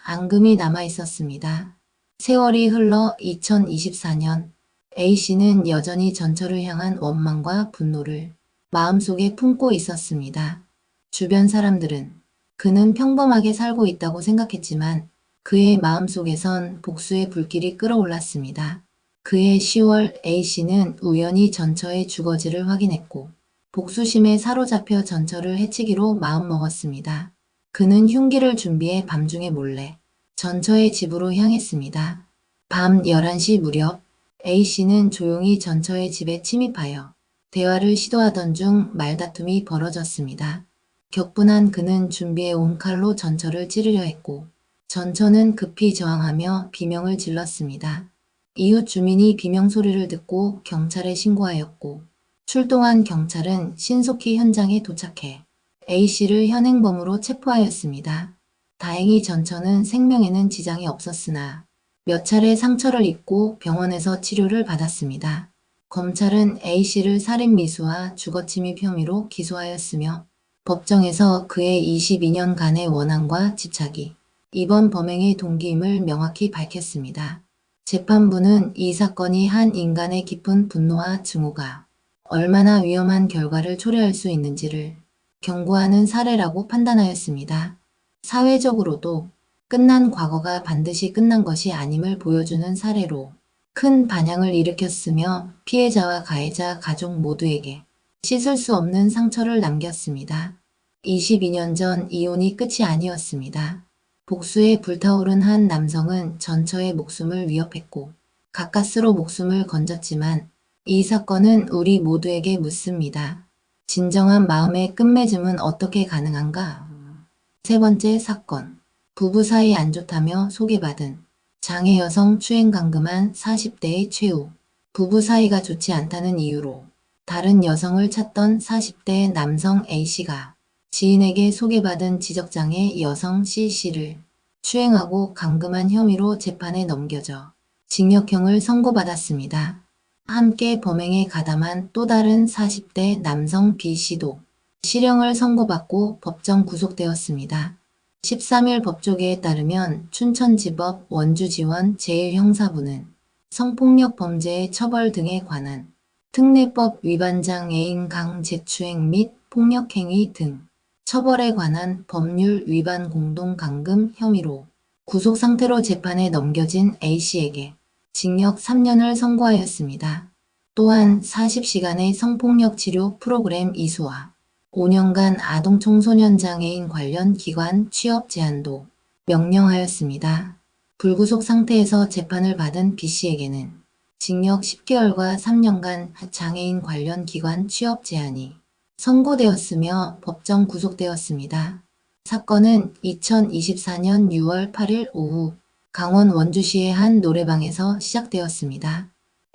앙금이 남아 있었습니다. 세월이 흘러 2024년 A씨는 여전히 전처를 향한 원망과 분노를 마음속에 품고 있었습니다. 주변 사람들은 그는 평범하게 살고 있다고 생각했지만 그의 마음속에선 복수의 불길이 끓어올랐습니다. 그해 10월 A씨는 우연히 전처의 주거지를 확인했고 복수심에 사로잡혀 전처를 해치기로 마음먹었습니다. 그는 흉기를 준비해 밤중에 몰래 전처의 집으로 향했습니다. 밤 11시 무렵 A씨는 조용히 전처의 집에 침입하여 대화를 시도하던 중 말다툼이 벌어졌습니다. 격분한 그는 준비해온 칼로 전처를 찌르려 했고 전처는 급히 저항하며 비명을 질렀습니다. 이웃 주민이 비명 소리를 듣고 경찰에 신고하였고 출동한 경찰은 신속히 현장에 도착해 A씨를 현행범으로 체포하였습니다. 다행히 전처는 생명에는 지장이 없었으나 몇 차례 상처를 입고 병원에서 치료를 받았습니다. 검찰은 A씨를 살인 미수와 주거침입 혐의로 기소하였으며 법정에서 그의 22년간의 원한과 집착이 이번 범행의 동기임을 명확히 밝혔습니다. 재판부는 이 사건이 한 인간의 깊은 분노와 증오가 얼마나 위험한 결과를 초래할 수 있는지를 경고하는 사례라고 판단하였습니다. 사회적으로도 끝난 과거가 반드시 끝난 것이 아님을 보여주는 사례로 큰 반향을 일으켰으며 피해자와 가해자 가족 모두에게 씻을 수 없는 상처를 남겼습니다. 22년 전 이혼이 끝이 아니었습니다. 복수에 불타오른 한 남성은 전처의 목숨을 위협했고 가까스로 목숨을 건졌지만 이 사건은 우리 모두에게 묻습니다. 진정한 마음의 끝맺음은 어떻게 가능한가? 세 번째 사건. 부부 사이 안 좋다며 소개받은 장애 여성 추행 감금한 40대의 최후. 부부 사이가 좋지 않다는 이유로 다른 여성을 찾던 40대 남성 A씨가 지인에게 소개받은 지적장애 여성 C씨를 추행하고 감금한 혐의로 재판에 넘겨져 징역형을 선고받았습니다. 함께 범행에 가담한 또 다른 40대 남성 B씨도 실형을 선고받고 법정 구속되었습니다. 13일 법조계에 따르면 춘천지법 원주지원 제1형사부는 성폭력 범죄의 처벌 등에 관한 특례법 위반장 애인 강제추행 및 폭력행위 등 처벌에 관한 법률 위반 공동 감금 혐의로 구속 상태로 재판에 넘겨진 A씨에게 징역 3년을 선고하였습니다. 또한 40시간의 성폭력 치료 프로그램 이수와 5년간 아동 청소년 장애인 관련 기관 취업 제한도 명령하였습니다. 불구속 상태에서 재판을 받은 B씨에게는 징역 10개월과 3년간 장애인 관련 기관 취업 제한이 선고되었으며 법정 구속되었습니다. 사건은 2024년 6월 8일 오후 강원 원주시의 한 노래방에서 시작되었습니다.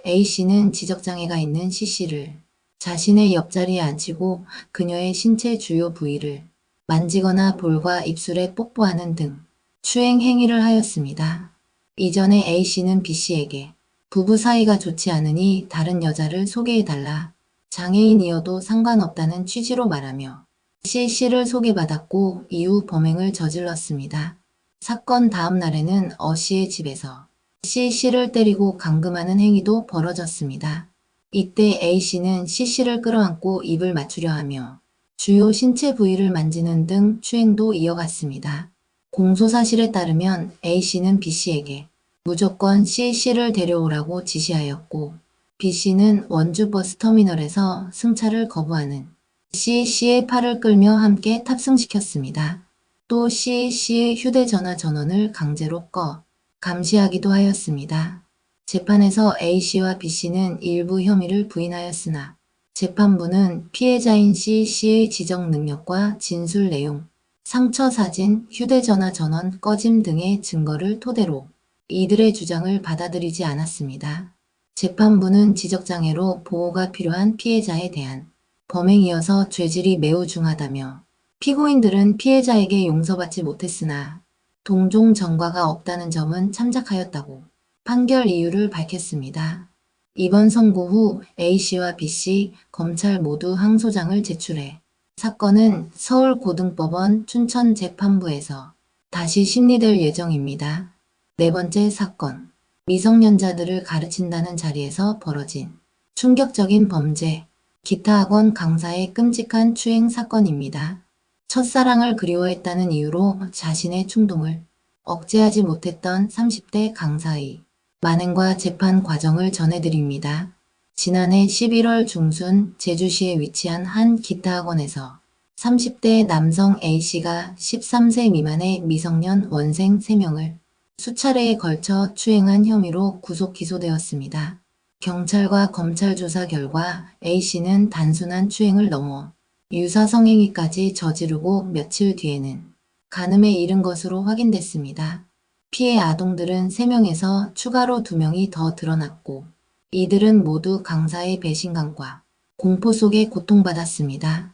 A씨는 지적장애가 있는 C씨를 자신의 옆자리에 앉히고 그녀의 신체 주요 부위를 만지거나 볼과 입술에 뽀뽀하는 등 추행 행위를 하였습니다. 이전에 A씨는 B씨에게 부부 사이가 좋지 않으니 다른 여자를 소개해달라, 장애인이어도 상관없다는 취지로 말하며 C씨를 소개받았고 이후 범행을 저질렀습니다. 사건 다음 날에는 O'씨의 집에서 C씨를 때리고 감금하는 행위도 벌어졌습니다. 이때 A씨는 C씨를 끌어안고 입을 맞추려 하며 주요 신체 부위를 만지는 등 추행도 이어갔습니다. 공소사실에 따르면 A씨는 B씨에게 무조건 C씨를 데려오라고 지시하였고 B씨는 원주 버스터미널에서 승차를 거부하는 C씨의 팔을 끌며 함께 탑승시켰습니다. 또 C씨의 휴대전화 전원을 강제로 꺼 감시하기도 하였습니다. 재판에서 A씨와 B씨는 일부 혐의를 부인하였으나 재판부는 피해자인 C씨의 지적 능력과 진술 내용, 상처 사진, 휴대전화 전원 꺼짐 등의 증거를 토대로 이들의 주장을 받아들이지 않았습니다. 재판부는 지적장애로 보호가 필요한 피해자에 대한 범행이어서 죄질이 매우 중하다며 피고인들은 피해자에게 용서받지 못했으나 동종 전과가 없다는 점은 참작하였다고 판결 이유를 밝혔습니다. 이번 선고 후 A씨와 B씨 검찰 모두 항소장을 제출해 사건은 서울고등법원 춘천재판부에서 다시 심리될 예정입니다. 네 번째 사건. 미성년자들을 가르친다는 자리에서 벌어진 충격적인 범죄. 기타 학원 강사의 끔찍한 추행 사건입니다. 첫사랑을 그리워했다는 이유로 자신의 충동을 억제하지 못했던 30대 강사의 만행과 재판 과정을 전해드립니다. 지난해 11월 중순 제주시에 위치한 한 기타 학원에서 30대 남성 A씨가 13세 미만의 미성년 원생 3명을 수차례에 걸쳐 추행한 혐의로 구속 기소되었습니다. 경찰과 검찰 조사 결과 A씨는 단순한 추행을 넘어 유사성행위까지 저지르고 며칠 뒤에는 간음에 이른 것으로 확인됐습니다. 피해 아동들은 3명에서 추가로 2명이 더 드러났고 이들은 모두 강사의 배신감과 공포 속에 고통받았습니다.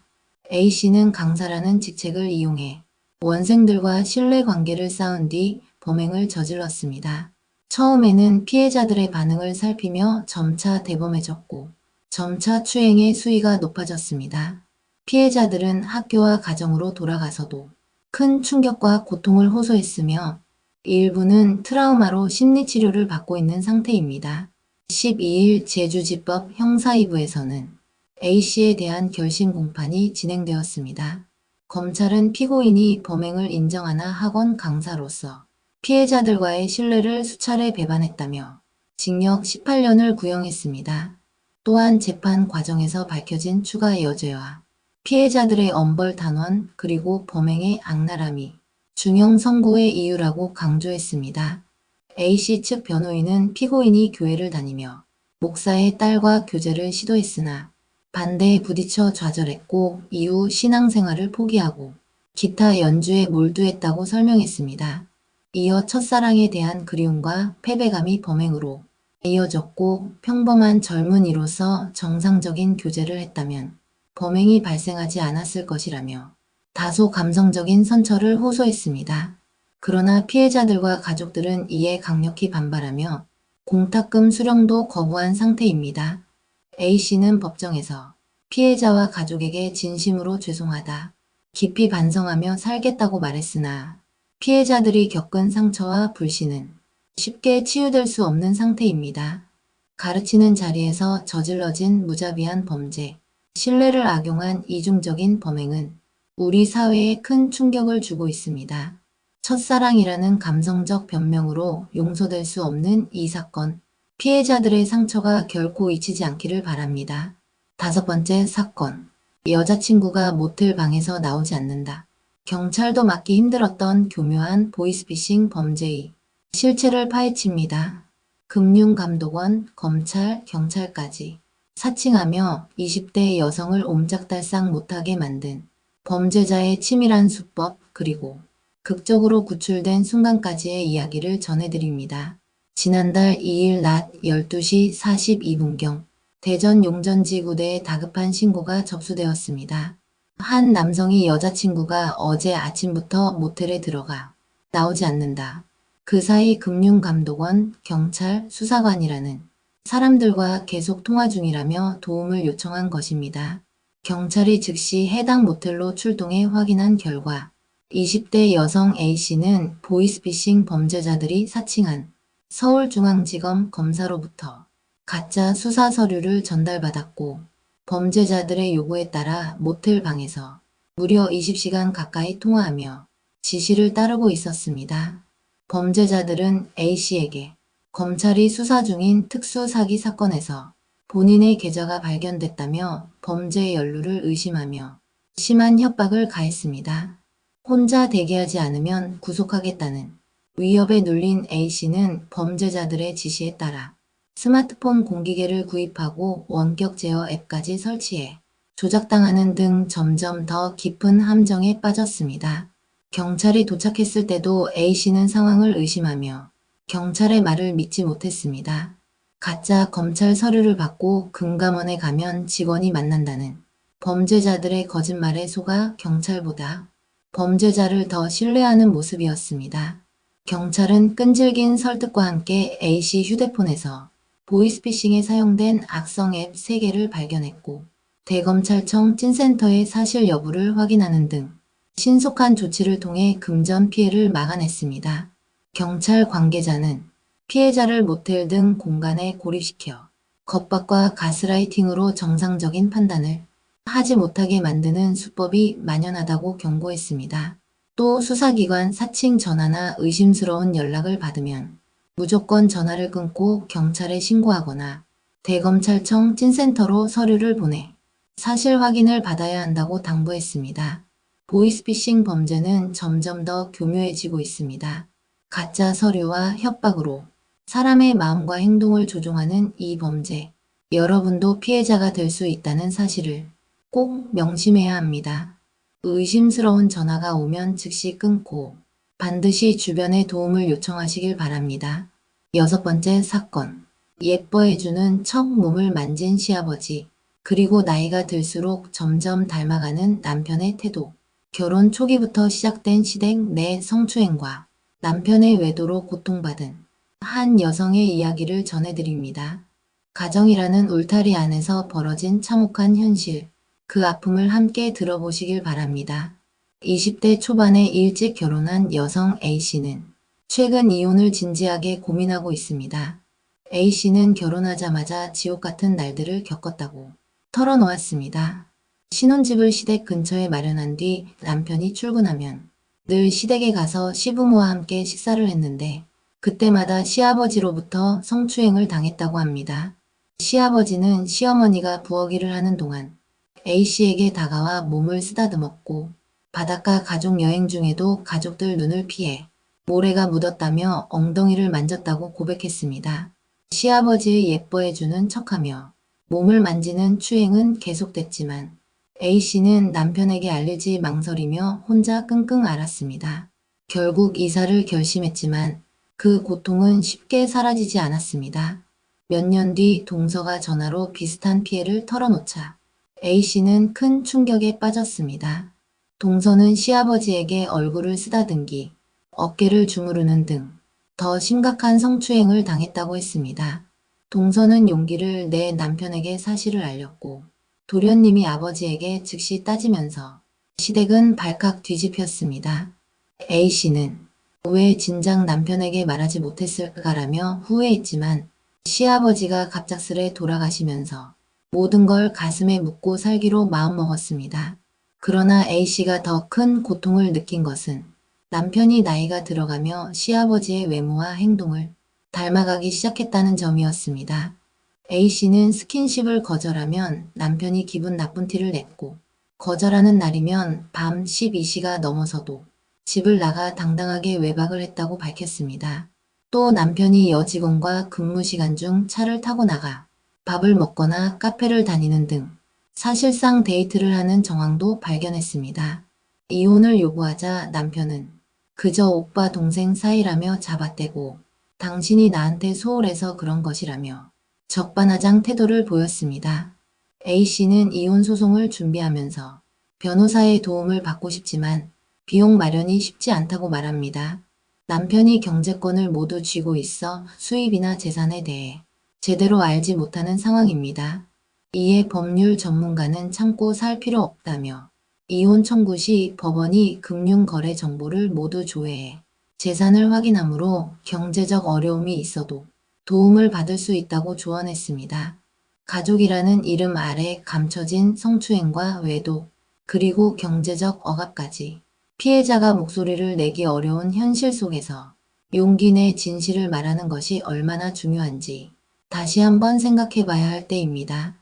A씨는 강사라는 직책을 이용해 원생들과 신뢰관계를 쌓은 뒤 범행을 저질렀습니다. 처음에는 피해자들의 반응을 살피며 점차 대범해졌고 점차 추행의 수위가 높아졌습니다. 피해자들은 학교와 가정으로 돌아가서도 큰 충격과 고통을 호소했으며 일부는 트라우마로 심리치료를 받고 있는 상태입니다. 12일 제주지법 형사 2부에서는 A씨에 대한 결심 공판이 진행되었습니다. 검찰은 피고인이 범행을 인정하나 학원 강사로서 피해자들과의 신뢰를 수차례 배반했다며 징역 18년을 구형했습니다. 또한 재판 과정에서 밝혀진 추가 여죄와 피해자들의 엄벌 단원 그리고 범행의 악랄함이 중형 선고의 이유라고 강조했습니다. A씨 측 변호인은 피고인이 교회를 다니며 목사의 딸과 교제를 시도했으나 반대에 부딪혀 좌절했고 이후 신앙생활을 포기하고 기타 연주에 몰두했다고 설명했습니다. 이어 첫사랑에 대한 그리움과 패배감이 범행으로 이어졌고 평범한 젊은이로서 정상적인 교제를 했다면 범행이 발생하지 않았을 것이라며 다소 감성적인 선처를 호소했습니다. 그러나 피해자들과 가족들은 이에 강력히 반발하며 공탁금 수령도 거부한 상태입니다. A씨는 법정에서 피해자와 가족에게 진심으로 죄송하다, 깊이 반성하며 살겠다고 말했으나 피해자들이 겪은 상처와 불신은 쉽게 치유될 수 없는 상태입니다. 가르치는 자리에서 저질러진 무자비한 범죄, 신뢰를 악용한 이중적인 범행은 우리 사회에 큰 충격을 주고 있습니다. 첫사랑이라는 감성적 변명으로 용서될 수 없는 이 사건, 피해자들의 상처가 결코 잊히지 않기를 바랍니다. 다섯 번째 사건, 여자친구가 모텔 방에서 나오지 않는다. 경찰도 막기 힘들었던 교묘한 보이스피싱 범죄의 실체를 파헤칩니다. 금융감독원, 검찰, 경찰까지 사칭하며 20대 여성을 옴짝달싹 못하게 만든 범죄자의 치밀한 수법 그리고 극적으로 구출된 순간까지의 이야기를 전해드립니다. 지난달 2일 낮 12시 42분경 대전 용전지구대에 다급한 신고가 접수되었습니다. 한 남성이 여자친구가 어제 아침부터 모텔에 들어가 나오지 않는다. 그 사이 금융감독원, 경찰, 수사관이라는 사람들과 계속 통화 중이라며 도움을 요청한 것입니다. 경찰이 즉시 해당 모텔로 출동해 확인한 결과 20대 여성 A씨는 보이스피싱 범죄자들이 사칭한 서울중앙지검 검사로부터 가짜 수사 서류를 전달받았고 범죄자들의 요구에 따라 모텔 방에서 무려 20시간 가까이 통화하며 지시를 따르고 있었습니다. 범죄자들은 A씨에게 검찰이 수사 중인 특수사기 사건에서 본인의 계좌가 발견됐다며 범죄의 연루를 의심하며 심한 협박을 가했습니다. 혼자 대기하지 않으면 구속하겠다는 위협에 눌린 A씨는 범죄자들의 지시에 따라 스마트폰 공기계를 구입하고 원격 제어 앱까지 설치해 조작당하는 등 점점 더 깊은 함정에 빠졌습니다. 경찰이 도착했을 때도 A씨는 상황을 의심하며 경찰의 말을 믿지 못했습니다. 가짜 검찰 서류를 받고 금감원에 가면 직원이 만난다는 범죄자들의 거짓말에 속아 경찰보다 범죄자를 더 신뢰하는 모습이었습니다. 경찰은 끈질긴 설득과 함께 A씨 휴대폰에서 보이스피싱에 사용된 악성 앱 3개를 발견했고 대검찰청 찐센터의 사실 여부를 확인하는 등 신속한 조치를 통해 금전 피해를 막아냈습니다. 경찰 관계자는 피해자를 모텔 등 공간에 고립시켜 겁박과 가스라이팅으로 정상적인 판단을 하지 못하게 만드는 수법이 만연하다고 경고했습니다. 또 수사기관 사칭 전화나 의심스러운 연락을 받으면 무조건 전화를 끊고 경찰에 신고하거나 대검찰청 찐센터로 서류를 보내 사실 확인을 받아야 한다고 당부했습니다. 보이스피싱 범죄는 점점 더 교묘해지고 있습니다. 가짜 서류와 협박으로 사람의 마음과 행동을 조종하는 이 범죄, 여러분도 피해자가 될 수 있다는 사실을 꼭 명심해야 합니다. 의심스러운 전화가 오면 즉시 끊고 반드시 주변에 도움을 요청하시길 바랍니다. 6번째 사건. 예뻐해주는 척 몸을 만진 시아버지, 그리고 나이가 들수록 점점 닮아가는 남편의 태도. 결혼 초기부터 시작된 시댁 내 성추행과 남편의 외도로 고통받은 한 여성의 이야기를 전해드립니다. 가정이라는 울타리 안에서 벌어진 참혹한 현실, 그 아픔을 함께 들어보시길 바랍니다. 20대 초반에 일찍 결혼한 여성 A씨는 최근 이혼을 진지하게 고민하고 있습니다. A씨는 결혼하자마자 지옥 같은 날들을 겪었다고 털어놓았습니다. 신혼집을 시댁 근처에 마련한 뒤 남편이 출근하면 늘 시댁에 가서 시부모와 함께 식사를 했는데 그때마다 시아버지로부터 성추행을 당했다고 합니다. 시아버지는 시어머니가 부엌일을 하는 동안 A씨에게 다가와 몸을 쓰다듬었고 바닷가 가족 여행 중에도 가족들 눈을 피해 모래가 묻었다며 엉덩이를 만졌다고 고백했습니다. 시아버지의 예뻐해주는 척하며 몸을 만지는 추행은 계속됐지만 A씨는 남편에게 알리지 망설이며 혼자 끙끙 앓았습니다. 결국 이사를 결심했지만 그 고통은 쉽게 사라지지 않았습니다. 몇 년 뒤 동서가 전화로 비슷한 피해를 털어놓자 A씨는 큰 충격에 빠졌습니다. 동서는 시아버지에게 얼굴을 쓰다듬기, 어깨를 주무르는 등 더 심각한 성추행을 당했다고 했습니다. 동서는 용기를 내 남편에게 사실을 알렸고 도련님이 아버지에게 즉시 따지면서 시댁은 발칵 뒤집혔습니다. A씨는 왜 진작 남편에게 말하지 못했을까라며 후회했지만 시아버지가 갑작스레 돌아가시면서 모든 걸 가슴에 묻고 살기로 마음먹었습니다. 그러나 A씨가 더 큰 고통을 느낀 것은 남편이 나이가 들어가며 시아버지의 외모와 행동을 닮아가기 시작했다는 점이었습니다. A씨는 스킨십을 거절하면 남편이 기분 나쁜 티를 냈고 거절하는 날이면 밤 12시가 넘어서도 집을 나가 당당하게 외박을 했다고 밝혔습니다. 또 남편이 여직원과 근무 시간 중 차를 타고 나가 밥을 먹거나 카페를 다니는 등 사실상 데이트를 하는 정황도 발견했습니다. 이혼을 요구하자 남편은 그저 오빠 동생 사이라며 잡아떼고 당신이 나한테 소홀해서 그런 것이라며 적반하장 태도를 보였습니다. A씨는 이혼 소송을 준비하면서 변호사의 도움을 받고 싶지만 비용 마련이 쉽지 않다고 말합니다. 남편이 경제권을 모두 쥐고 있어 수입이나 재산에 대해 제대로 알지 못하는 상황입니다. 이에 법률 전문가는 참고 살 필요 없다며 이혼 청구 시 법원이 금융거래 정보를 모두 조회해 재산을 확인하므로 경제적 어려움이 있어도 도움을 받을 수 있다고 조언했습니다. 가족이라는 이름 아래 감춰진 성추행과 외도, 그리고 경제적 억압까지 피해자가 목소리를 내기 어려운 현실 속에서 용기 내 진실을 말하는 것이 얼마나 중요한지 다시 한번 생각해 봐야 할 때입니다.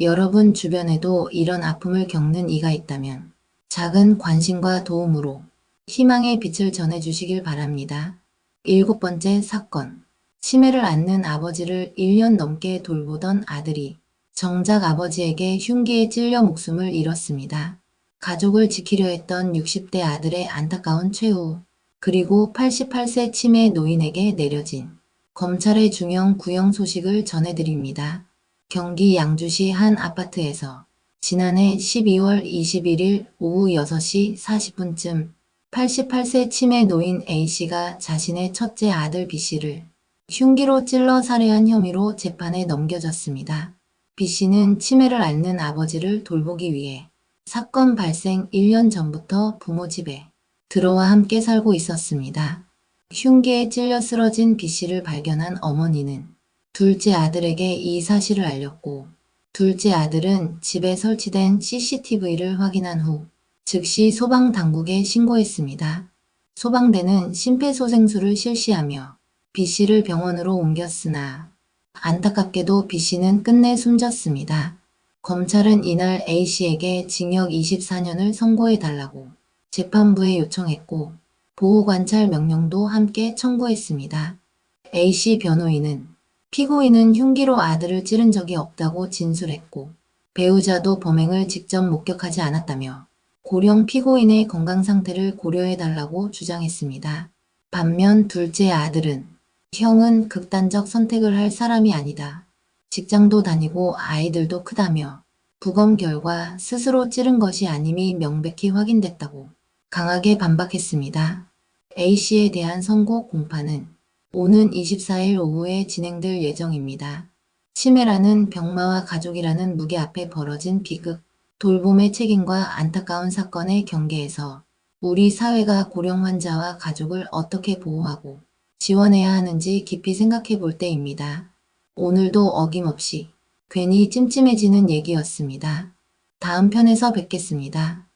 여러분 주변에도 이런 아픔을 겪는 이가 있다면 작은 관심과 도움으로 희망의 빛을 전해주시길 바랍니다. 7번째 사건. 치매를 앓는 아버지를 1년 넘게 돌보던 아들이 정작 아버지에게 흉기에 찔려 목숨을 잃었습니다. 가족을 지키려 했던 60대 아들의 안타까운 최후. 그리고 88세 치매 노인에게 내려진 검찰의 중형 구형 소식을 전해드립니다. 경기 양주시 한 아파트에서 지난해 12월 21일 오후 6시 40분쯤 88세 치매 노인 A씨가 자신의 첫째 아들 B씨를 흉기로 찔러 살해한 혐의로 재판에 넘겨졌습니다. B씨는 치매를 앓는 아버지를 돌보기 위해 사건 발생 1년 전부터 부모 집에 들어와 함께 살고 있었습니다. 흉기에 찔려 쓰러진 B씨를 발견한 어머니는 둘째 아들에게 이 사실을 알렸고 둘째 아들은 집에 설치된 CCTV를 확인한 후 즉시 소방당국에 신고했습니다. 소방대는 심폐소생술을 실시하며 B씨를 병원으로 옮겼으나 안타깝게도 B씨는 끝내 숨졌습니다. 검찰은 이날 A씨에게 징역 24년을 선고해달라고 재판부에 요청했고 보호관찰 명령도 함께 청구했습니다. A씨 변호인은 피고인은 흉기로 아들을 찌른 적이 없다고 진술했고 배우자도 범행을 직접 목격하지 않았다며 고령 피고인의 건강 상태를 고려해달라고 주장했습니다. 반면 둘째 아들은 형은 극단적 선택을 할 사람이 아니다. 직장도 다니고 아이들도 크다며 부검 결과 스스로 찌른 것이 아님이 명백히 확인됐다고 강하게 반박했습니다. A씨에 대한 선고 공판은 오는 24일 오후에 진행될 예정입니다. 치매라는 병마와 가족이라는 무게 앞에 벌어진 비극, 돌봄의 책임과 안타까운 사건의 경계에서 우리 사회가 고령 환자와 가족을 어떻게 보호하고 지원해야 하는지 깊이 생각해 볼 때입니다. 오늘도 어김없이 괜히 찜찜해지는 얘기였습니다. 다음 편에서 뵙겠습니다.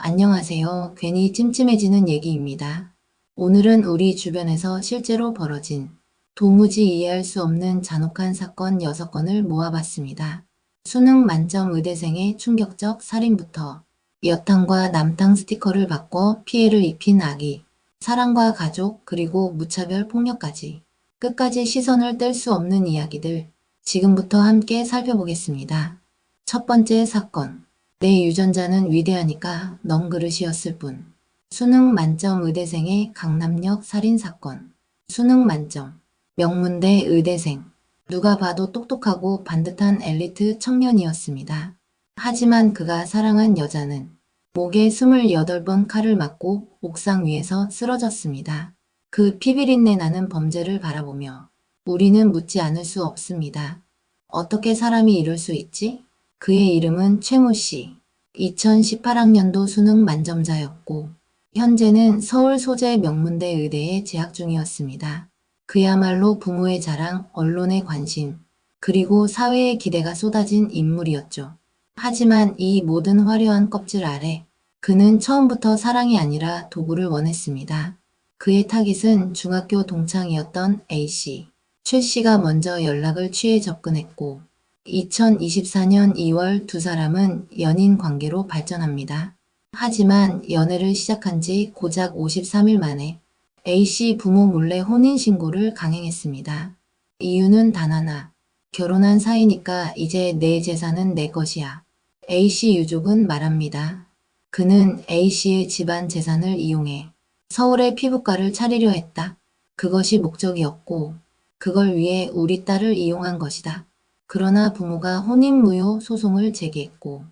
안녕하세요. 괜히 찜찜해지는 얘기입니다. 오늘은 우리 주변에서 실제로 벌어진 도무지 이해할 수 없는 잔혹한 사건 6건을 모아봤습니다. 수능 만점 의대생의 충격적 살인부터 여탕과 남탕 스티커를 바꿔 피해를 입힌 아기, 사랑과 가족, 그리고 무차별 폭력까지 끝까지 시선을 뗄 수 없는 이야기들 지금부터 함께 살펴보겠습니다. 첫 번째 사건. 내 유전자는 위대하니까 넌 그릇이었을 뿐. 수능 만점 의대생의 강남역 살인사건. 수능 만점. 명문대 의대생. 누가 봐도 똑똑하고 반듯한 엘리트 청년이었습니다. 하지만 그가 사랑한 여자는 목에 28번 칼을 맞고 옥상 위에서 쓰러졌습니다. 그 피비린내 나는 범죄를 바라보며 우리는 묻지 않을 수 없습니다. 어떻게 사람이 이럴 수 있지? 그의 이름은 최모 씨. 2018학년도 수능 만점자였고 현재는 서울 소재 명문대 의대에 재학 중이었습니다. 그야말로 부모의 자랑, 언론의 관심, 그리고 사회의 기대가 쏟아진 인물이었죠. 하지만 이 모든 화려한 껍질 아래 그는 처음부터 사랑이 아니라 도구를 원했습니다. 그의 타깃은 중학교 동창이었던 A씨. 최 씨가 먼저 연락을 취해 접근했고 2024년 2월 두 사람은 연인 관계로 발전합니다. 하지만 연애를 시작한 지 고작 53일 만에 A씨 부모 몰래 혼인신고를 강행했습니다. 이유는 단 하나. 결혼한 사이니까 이제 내 재산은 내 것이야. A씨 유족은 말합니다. 그는 A씨의 집안 재산을 이용해 서울에 피부과를 차리려 했다. 그것이 목적이었고 그걸 위해 우리 딸을 이용한 것이다. 그러나 부모가 혼인무효 소송을 제기했고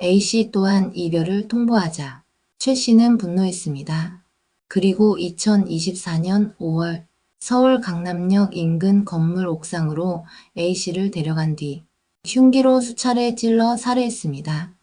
A씨 또한 이별을 통보하자 최 씨는 분노했습니다. 그리고 2024년 5월 서울 강남역 인근 건물 옥상으로 A씨를 데려간 뒤 흉기로 수차례 찔러 살해했습니다.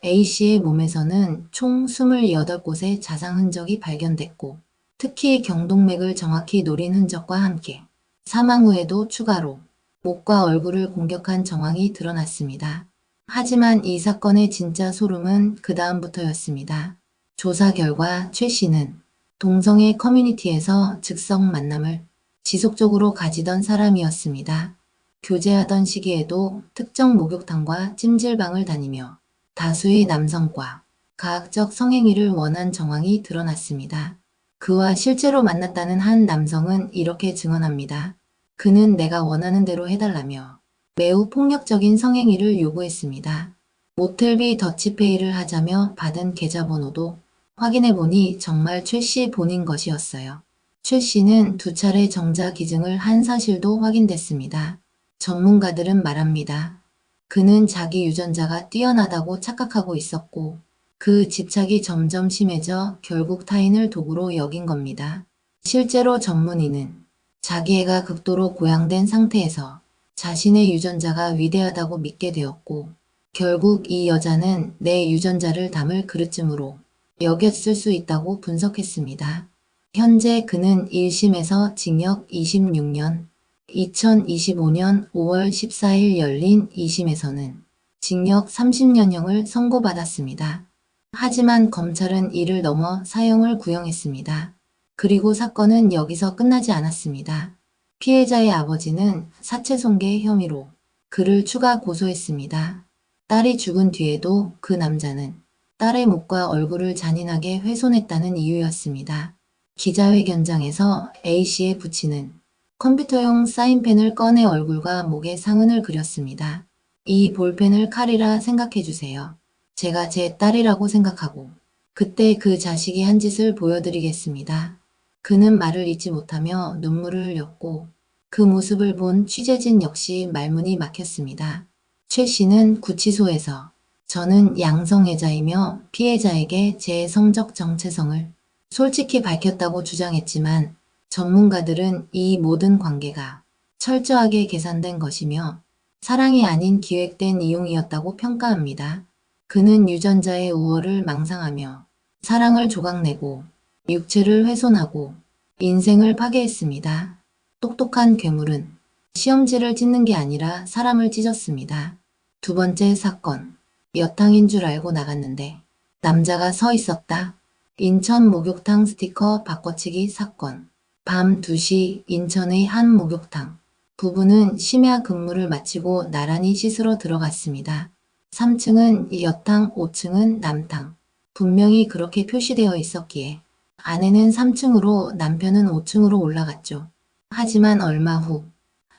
A씨의 몸에서는 총 28곳의 자상 흔적이 발견됐고 특히 경동맥을 정확히 노린 흔적과 함께 사망 후에도 추가로 목과 얼굴을 공격한 정황이 드러났습니다. 하지만 이 사건의 진짜 소름은 그 다음부터였습니다. 조사 결과 최 씨는 동성애 커뮤니티에서 즉석 만남을 지속적으로 가지던 사람이었습니다. 교제하던 시기에도 특정 목욕탕과 찜질방을 다니며 다수의 남성과 가학적 성행위를 원한 정황이 드러났습니다. 그와 실제로 만났다는 한 남성은 이렇게 증언합니다. 그는 내가 원하는 대로 해달라며 매우 폭력적인 성행위를 요구했습니다. 모텔비 더치페이를 하자며 받은 계좌번호도 확인해보니 정말 최 씨 본인 것이었어요. 최 씨는 2차례 정자 기증을 한 사실도 확인됐습니다. 전문가들은 말합니다. 그는 자기 유전자가 뛰어나다고 착각하고 있었고 그 집착이 점점 심해져 결국 타인을 도구로 여긴 겁니다. 실제로 전문의는 자기 애가 극도로 고양된 상태에서 자신의 유전자가 위대하다고 믿게 되었고 결국 이 여자는 내 유전자를 담을 그릇쯤으로 여겼을 수 있다고 분석했습니다. 현재 그는 1심에서 징역 26년, 2025년 5월 14일 열린 2심에서는 징역 30년형을 선고받았습니다. 하지만 검찰은 이를 넘어 사형을 구형했습니다. 그리고 사건은 여기서 끝나지 않았습니다. 피해자의 아버지는 사체 손괴 혐의로 그를 추가 고소했습니다. 딸이 죽은 뒤에도 그 남자는 딸의 목과 얼굴을 잔인하게 훼손했다는 이유였습니다. 기자회견장에서 A씨의 부친은 컴퓨터용 사인펜을 꺼내 얼굴과 목에 상흔을 그렸습니다. 이 볼펜을 칼이라 생각해주세요. 제가 제 딸이라고 생각하고 그때 그 자식이 한 짓을 보여드리겠습니다. 그는 말을 잇지 못하며 눈물을 흘렸고 그 모습을 본 취재진 역시 말문이 막혔습니다. 최 씨는 구치소에서 저는 양성애자이며 피해자에게 제 성적 정체성을 솔직히 밝혔다고 주장했지만 전문가들은 이 모든 관계가 철저하게 계산된 것이며 사랑이 아닌 기획된 이용이었다고 평가합니다. 그는 유전자의 우월을 망상하며 사랑을 조각내고 육체를 훼손하고 인생을 파괴했습니다. 똑똑한 괴물은 시험지를 찢는 게 아니라 사람을 찢었습니다. 2번째 사건. 여탕인 줄 알고 나갔는데 남자가 서 있었다. 인천 목욕탕 스티커 바꿔치기 사건. 밤 2시 인천의 한 목욕탕. 부부는 심야 근무를 마치고 나란히 씻으러 들어갔습니다. 3층은 여탕, 5층은 남탕. 분명히 그렇게 표시되어 있었기에 아내는 3층으로 남편은 5층으로 올라갔죠. 하지만 얼마 후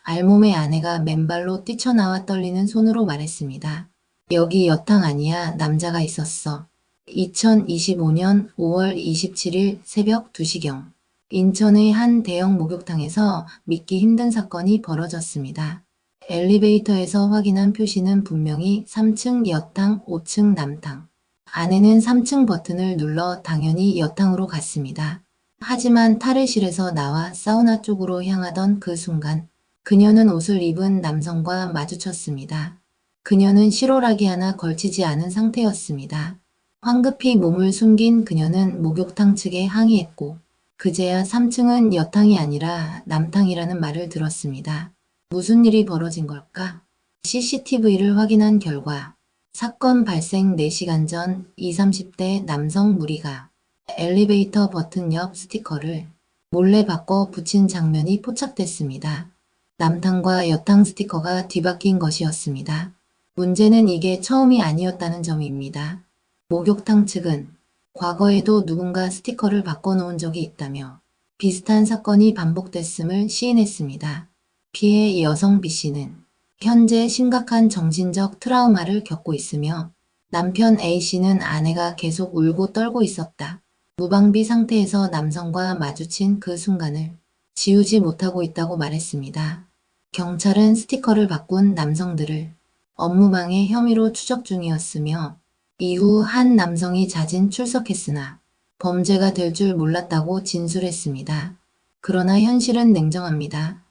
알몸의 아내가 맨발로 뛰쳐나와 떨리는 손으로 말했습니다. 여기 여탕 아니야, 남자가 있었어. 2025년 5월 27일 새벽 2시경 인천의 한 대형 목욕탕에서 믿기 힘든 사건이 벌어졌습니다. 엘리베이터에서 확인한 표시는 분명히 3층 여탕, 5층 남탕. 아내는 3층 버튼을 눌러 당연히 여탕으로 갔습니다. 하지만 탈의실에서 나와 사우나 쪽으로 향하던 그 순간 그녀는 옷을 입은 남성과 마주쳤습니다. 그녀는 실오라기 하나 걸치지 않은 상태였습니다. 황급히 몸을 숨긴 그녀는 목욕탕 측에 항의했고 그제야 3층은 여탕이 아니라 남탕이라는 말을 들었습니다. 무슨 일이 벌어진 걸까? CCTV를 확인한 결과 사건 발생 4시간 전 20, 30대 남성 무리가 엘리베이터 버튼 옆 스티커를 몰래 바꿔 붙인 장면이 포착됐습니다. 남탕과 여탕 스티커가 뒤바뀐 것이었습니다. 문제는 이게 처음이 아니었다는 점입니다. 목욕탕 측은 과거에도 누군가 스티커를 바꿔놓은 적이 있다며 비슷한 사건이 반복됐음을 시인했습니다. 피해 여성 B씨는 현재 심각한 정신적 트라우마를 겪고 있으며 남편 A씨는 아내가 계속 울고 떨고 있었다. 무방비 상태에서 남성과 마주친 그 순간을 지우지 못하고 있다고 말했습니다. 경찰은 스티커를 바꾼 남성들을 업무방해 혐의로 추적 중이었으며 이후 한 남성이 자진 출석했으나 범죄가 될 줄 몰랐다고 진술했습니다. 그러나 현실은 냉정합니다.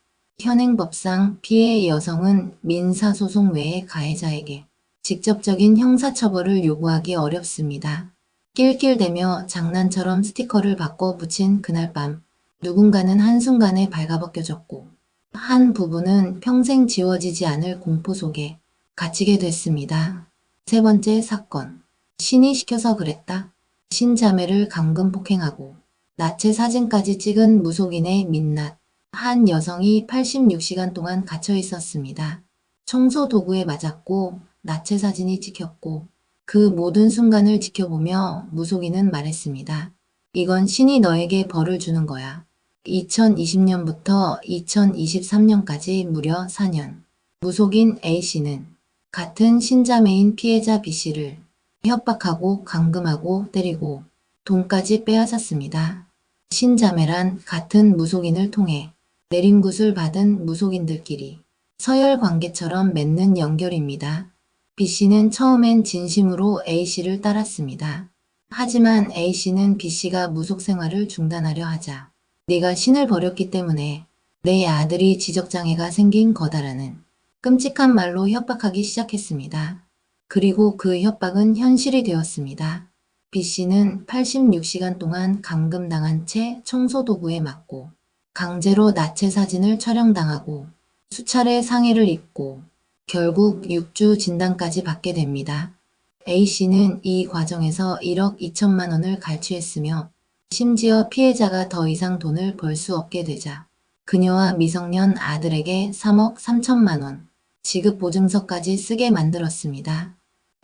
현행법상 피해 여성은 민사소송 외에 가해자에게 직접적인 형사처벌을 요구하기 어렵습니다. 낄낄대며 장난처럼 스티커를 바꿔 붙인 그날 밤 누군가는 한순간에 발가벗겨졌고 한 부부는 평생 지워지지 않을 공포 속에 갇히게 됐습니다. 3번째 사건. 신이 시켜서 그랬다. 신자매를 감금 폭행하고 나체 사진까지 찍은 무속인의 민낯. 한 여성이 86시간 동안 갇혀 있었습니다. 청소 도구에 맞았고 나체 사진이 찍혔고 그 모든 순간을 지켜보며 무속인은 말했습니다. 이건 신이 너에게 벌을 주는 거야. 2020년부터 2023년까지 무려 4년. 무속인 A씨는 같은 신자매인 피해자 B씨를 협박하고 감금하고 때리고 돈까지 빼앗았습니다. 신자매란 같은 무속인을 통해 내린 굿을 받은 무속인들끼리 서열 관계처럼 맺는 연결입니다. B씨는 처음엔 진심으로 A씨를 따랐습니다. 하지만 A씨는 B씨가 무속 생활을 중단하려 하자 네가 신을 버렸기 때문에 내 아들이 지적장애가 생긴 거다라는 끔찍한 말로 협박하기 시작했습니다. 그리고 그 협박은 현실이 되었습니다. B씨는 86시간 동안 감금당한 채 청소도구에 맞고 강제로 나체 사진을 촬영당하고 수차례 상해를 입고 결국 6주 진단까지 받게 됩니다. A씨는 이 과정에서 1억 2천만 원을 갈취했으며 심지어 피해자가 더 이상 돈을 벌 수 없게 되자 그녀와 미성년 아들에게 3억 3천만 원 지급 보증서까지 쓰게 만들었습니다.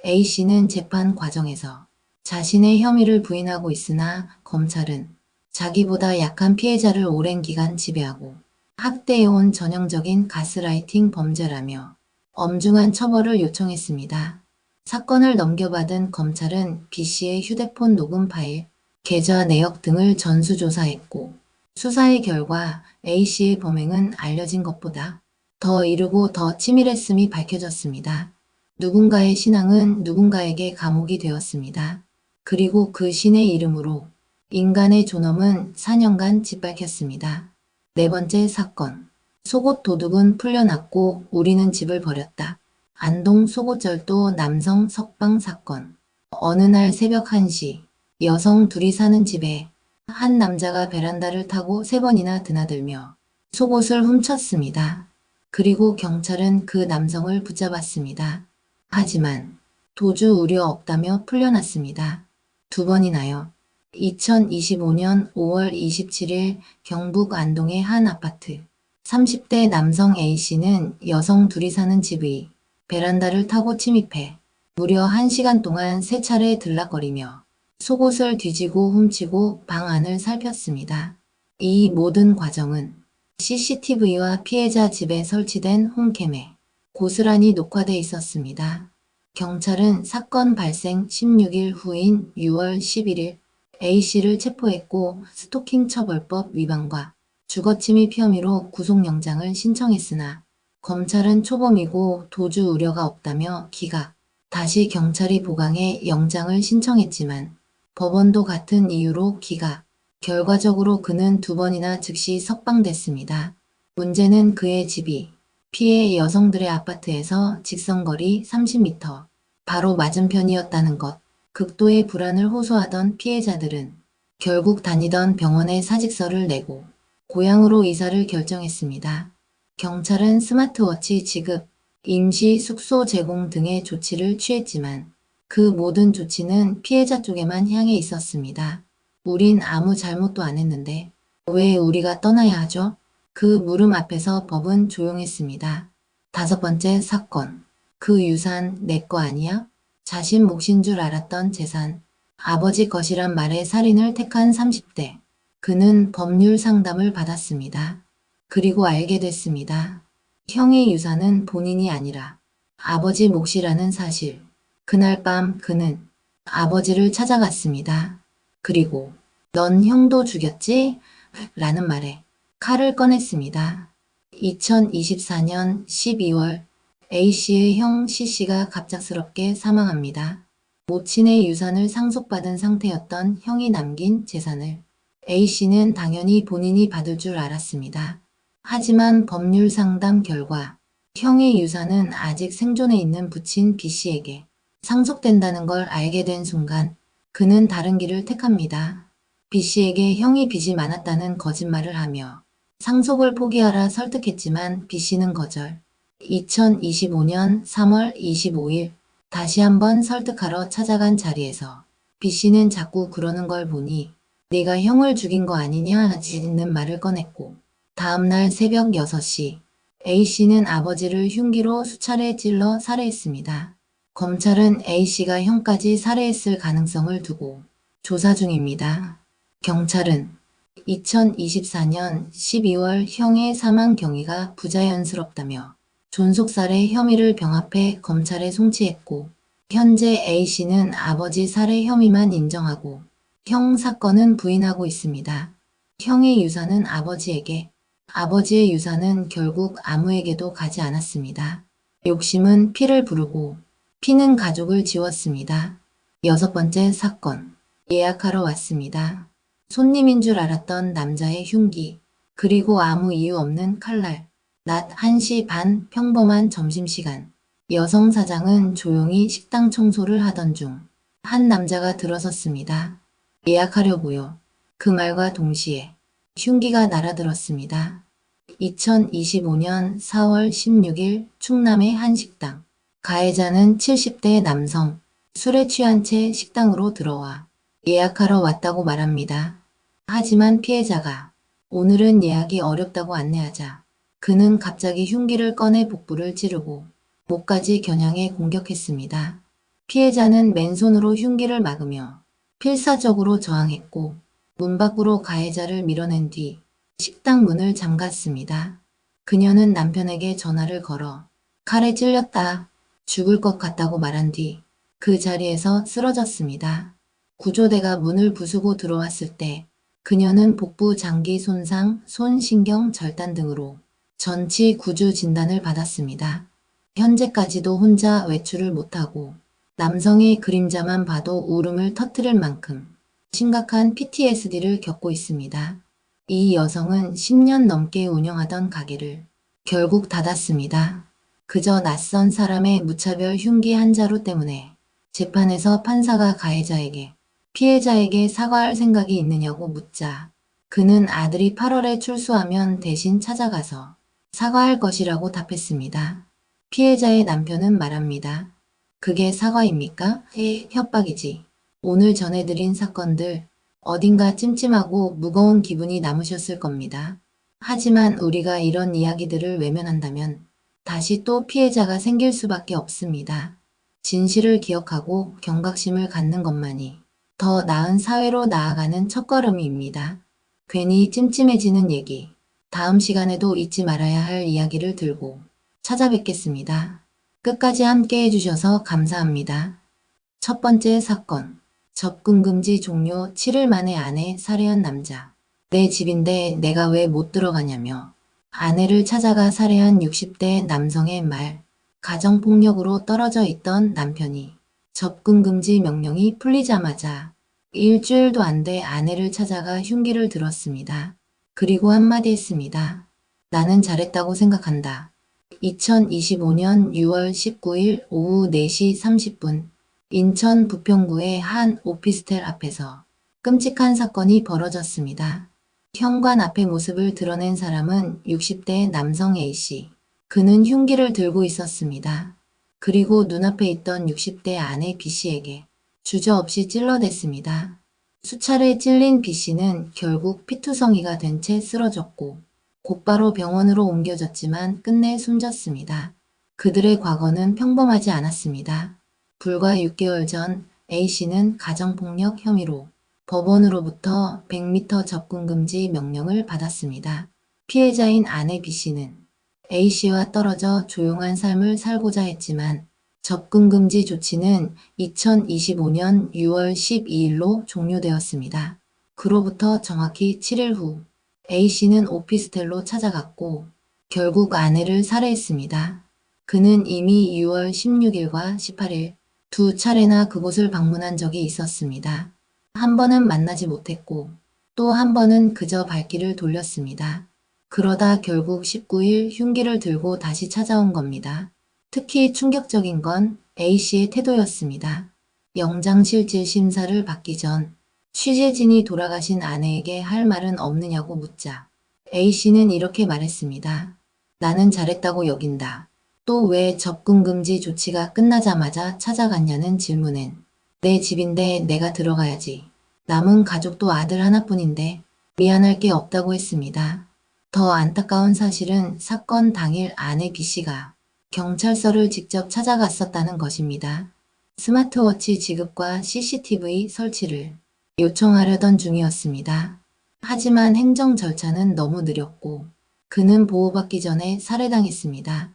A씨는 재판 과정에서 자신의 혐의를 부인하고 있으나 검찰은 자기보다 약한 피해자를 오랜 기간 지배하고 학대해온 전형적인 가스라이팅 범죄라며 엄중한 처벌을 요청했습니다. 사건을 넘겨받은 검찰은 B씨의 휴대폰 녹음 파일, 계좌 내역 등을 전수조사했고 수사의 결과 A씨의 범행은 알려진 것보다 더 이르고 더 치밀했음이 밝혀졌습니다. 누군가의 신앙은 누군가에게 감옥이 되었습니다. 그리고 그 신의 이름으로 인간의 존엄은 4년간 짓밟혔습니다. 네 번째 사건. 속옷 도둑은 풀려났고 우리는 집을 버렸다. 안동 속옷절도 남성 석방 사건. 어느 날 새벽 1시 여성 둘이 사는 집에 한 남자가 베란다를 타고 3번이나 드나들며 속옷을 훔쳤습니다. 그리고 경찰은 그 남성을 붙잡았습니다. 하지만 도주 우려 없다며 풀려났습니다. 2번이나요. 2025년 5월 27일 경북 안동의 한 아파트. 30대 남성 A씨는 여성 둘이 사는 집의 베란다를 타고 침입해 무려 1시간 동안 3차례 들락거리며 속옷을 뒤지고 훔치고 방 안을 살폈습니다. 이 모든 과정은 CCTV와 피해자 집에 설치된 홈캠에 고스란히 녹화돼 있었습니다. 경찰은 사건 발생 16일 후인 6월 11일 A씨를 체포했고 스토킹 처벌법 위반과 주거침입 혐의로 구속영장을 신청했으나 검찰은 초범이고 도주 우려가 없다며 기각, 다시 경찰이 보강해 영장을 신청했지만 법원도 같은 이유로 기각, 결과적으로 그는 2번이나 즉시 석방됐습니다. 문제는 그의 집이 피해 여성들의 아파트에서 직선거리 30m 바로 맞은편이었다는 것. 극도의 불안을 호소하던 피해자들은 결국 다니던 병원에 사직서를 내고 고향으로 이사를 결정했습니다. 경찰은 스마트워치 지급, 임시 숙소 제공 등의 조치를 취했지만 그 모든 조치는 피해자 쪽에만 향해 있었습니다. 우린 아무 잘못도 안 했는데 왜 우리가 떠나야 하죠? 그 물음 앞에서 법은 조용했습니다. 5번째 사건. 그 유산 내 거 아니야? 자신 몫인 줄 알았던 재산. 아버지 것이란 말에 살인을 택한 30대. 그는 법률 상담을 받았습니다. 그리고 알게 됐습니다. 형의 유산은 본인이 아니라 아버지 몫이라는 사실. 그날 밤 그는 아버지를 찾아갔습니다. 그리고 넌 형도 죽였지? 라는 말에 칼을 꺼냈습니다. 2024년 12월 A씨의 형 C씨가 갑작스럽게 사망합니다. 모친의 유산을 상속받은 상태였던 형이 남긴 재산을 A씨는 당연히 본인이 받을 줄 알았습니다. 하지만 법률 상담 결과 형의 유산은 아직 생존해 있는 부친 B씨에게 상속된다는 걸 알게 된 순간 그는 다른 길을 택합니다. B씨에게 형이 빚이 많았다는 거짓말을 하며 상속을 포기하라 설득했지만 B씨는 거절. 2025년 3월 25일 다시 한번 설득하러 찾아간 자리에서 B씨는 자꾸 그러는 걸 보니 네가 형을 죽인 거 아니냐는 말을 꺼냈고 다음날 새벽 6시 A씨는 아버지를 흉기로 수차례 찔러 살해했습니다. 검찰은 A씨가 형까지 살해했을 가능성을 두고 조사 중입니다. 경찰은 2024년 12월 형의 사망 경위가 부자연스럽다며 존속살해 혐의를 병합해 검찰에 송치했고 현재 A씨는 아버지 살해 혐의만 인정하고 형 사건은 부인하고 있습니다. 형의 유산은 아버지에게, 아버지의 유산은 결국 아무에게도 가지 않았습니다. 욕심은 피를 부르고 피는 가족을 지웠습니다. 여섯 번째 사건. 예약하러 왔습니다. 손님인 줄 알았던 남자의 흉기, 그리고 아무 이유 없는 칼날. 낮 1시 반 평범한 점심시간. 여성 사장은 조용히 식당 청소를 하던 중 한 남자가 들어섰습니다. 예약하려고요. 그 말과 동시에 흉기가 날아들었습니다. 2025년 4월 16일 충남의 한 식당. 가해자는 70대 남성, 술에 취한 채 식당으로 들어와 예약하러 왔다고 말합니다. 하지만 피해자가 오늘은 예약이 어렵다고 안내하자 그는 갑자기 흉기를 꺼내 복부를 찌르고 목까지 겨냥해 공격했습니다. 피해자는 맨손으로 흉기를 막으며 필사적으로 저항했고 문 밖으로 가해자를 밀어낸 뒤 식당 문을 잠갔습니다. 그녀는 남편에게 전화를 걸어 칼에 찔렸다, 죽을 것 같다고 말한 뒤 그 자리에서 쓰러졌습니다. 구조대가 문을 부수고 들어왔을 때 그녀는 복부 장기 손상, 손신경 절단 등으로 전치 구조 진단을 받았습니다. 현재까지도 혼자 외출을 못하고 남성의 그림자만 봐도 울음을 터뜨릴 만큼 심각한 PTSD를 겪고 있습니다. 이 여성은 10년 넘게 운영하던 가게를 결국 닫았습니다. 그저 낯선 사람의 무차별 흉기 한 자루 때문에. 재판에서 판사가 가해자에게 피해자에게 사과할 생각이 있느냐고 묻자 그는 아들이 8월에 출소하면 대신 찾아가서 사과할 것이라고 답했습니다. 피해자의 남편은 말합니다. 그게 사과입니까? 협박이지. 오늘 전해드린 사건들 어딘가 찜찜하고 무거운 기분이 남으셨을 겁니다. 하지만 우리가 이런 이야기들을 외면한다면 다시 또 피해자가 생길 수밖에 없습니다. 진실을 기억하고 경각심을 갖는 것만이 더 나은 사회로 나아가는 첫걸음입니다. 괜히 찜찜해지는 얘기. 다음 시간에도 잊지 말아야 할 이야기를 들고 찾아뵙겠습니다. 끝까지 함께 해주셔서 감사합니다. 첫 번째 사건. 접근금지 종료 7일 만에 아내 살해한 남자. 내 집인데 내가 왜 못 들어가냐며 아내를 찾아가 살해한 60대 남성의 말. 가정폭력으로 떨어져 있던 남편이 접근금지 명령이 풀리자마자 일주일도 안 돼 아내를 찾아가 흉기를 들었습니다. 그리고 한마디 했습니다. 나는 잘했다고 생각한다. 2025년 6월 19일 오후 4시 30분 인천 부평구의 한 오피스텔 앞에서 끔찍한 사건이 벌어졌습니다. 현관 앞의 모습을 드러낸 사람은 60대 남성 A씨. 그는 흉기를 들고 있었습니다. 그리고 눈앞에 있던 60대 아내 B씨에게 주저없이 찔러댔습니다. 수차례 찔린 B씨는 결국 피투성이가 된 채 쓰러졌고 곧바로 병원으로 옮겨졌지만 끝내 숨졌습니다. 그들의 과거는 평범하지 않았습니다. 불과 6개월 전 A씨는 가정폭력 혐의로 법원으로부터 100m 접근금지 명령을 받았습니다. 피해자인 아내 B씨는 A씨와 떨어져 조용한 삶을 살고자 했지만 접근금지 조치는 2025년 6월 12일로 종료되었습니다. 그로부터 정확히 7일 후 A씨는 오피스텔로 찾아갔고 결국 아내를 살해했습니다. 그는 이미 6월 16일과 18일 두 차례나 그곳을 방문한 적이 있었습니다. 한 번은 만나지 못했고 또 한 번은 그저 발길을 돌렸습니다. 그러다 결국 19일 흉기를 들고 다시 찾아온 겁니다. 특히 충격적인 건 A씨의 태도였습니다. 영장실질 심사를 받기 전 취재진이 돌아가신 아내에게 할 말은 없느냐고 묻자 A씨는 이렇게 말했습니다. 나는 잘했다고 여긴다. 또 왜 접근금지 조치가 끝나자마자 찾아갔냐는 질문엔 내 집인데 내가 들어가야지. 남은 가족도 아들 하나뿐인데 미안할 게 없다고 했습니다. 더 안타까운 사실은 사건 당일 아내 B씨가 경찰서를 직접 찾아갔었다는 것입니다. 스마트워치 지급과 CCTV 설치를 요청하려던 중이었습니다. 하지만 행정 절차는 너무 느렸고 그는 보호받기 전에 살해당했습니다.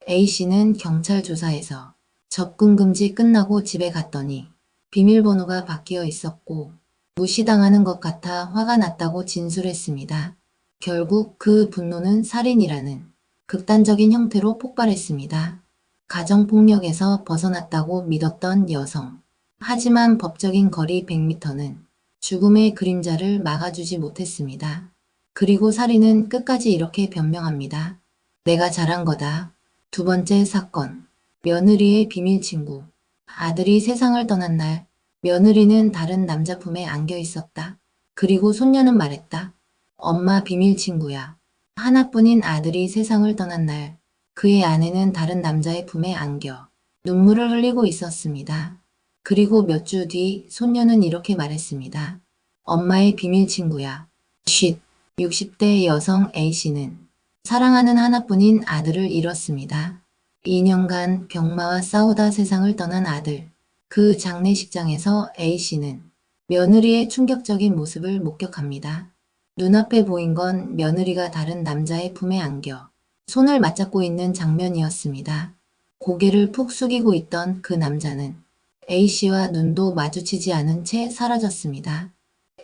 A씨는 경찰 조사에서 접근금지 끝나고 집에 갔더니 비밀번호가 바뀌어 있었고 무시당하는 것 같아 화가 났다고 진술했습니다. 결국 그 분노는 살인이라는 극단적인 형태로 폭발했습니다. 가정폭력에서 벗어났다고 믿었던 여성. 하지만 법적인 거리 100m는 죽음의 그림자를 막아주지 못했습니다. 그리고 살인은 끝까지 이렇게 변명합니다. 내가 잘한 거다. 두 번째 사건. 며느리의 비밀 친구. 아들이 세상을 떠난 날, 며느리는 다른 남자 품에 안겨 있었다. 그리고 손녀는 말했다. 엄마 비밀 친구야. 하나뿐인 아들이 세상을 떠난 날, 그의 아내는 다른 남자의 품에 안겨 눈물을 흘리고 있었습니다. 그리고 몇 주 뒤 손녀는 이렇게 말했습니다. 엄마의 비밀 친구야. 쉿. 60대 여성 A씨는 사랑하는 하나뿐인 아들을 잃었습니다. 2년간 병마와 싸우다 세상을 떠난 아들. 그 장례식장에서 A씨는 며느리의 충격적인 모습을 목격합니다. 눈앞에 보인 건 며느리가 다른 남자의 품에 안겨 손을 맞잡고 있는 장면이었습니다. 고개를 푹 숙이고 있던 그 남자는 A씨와 눈도 마주치지 않은 채 사라졌습니다.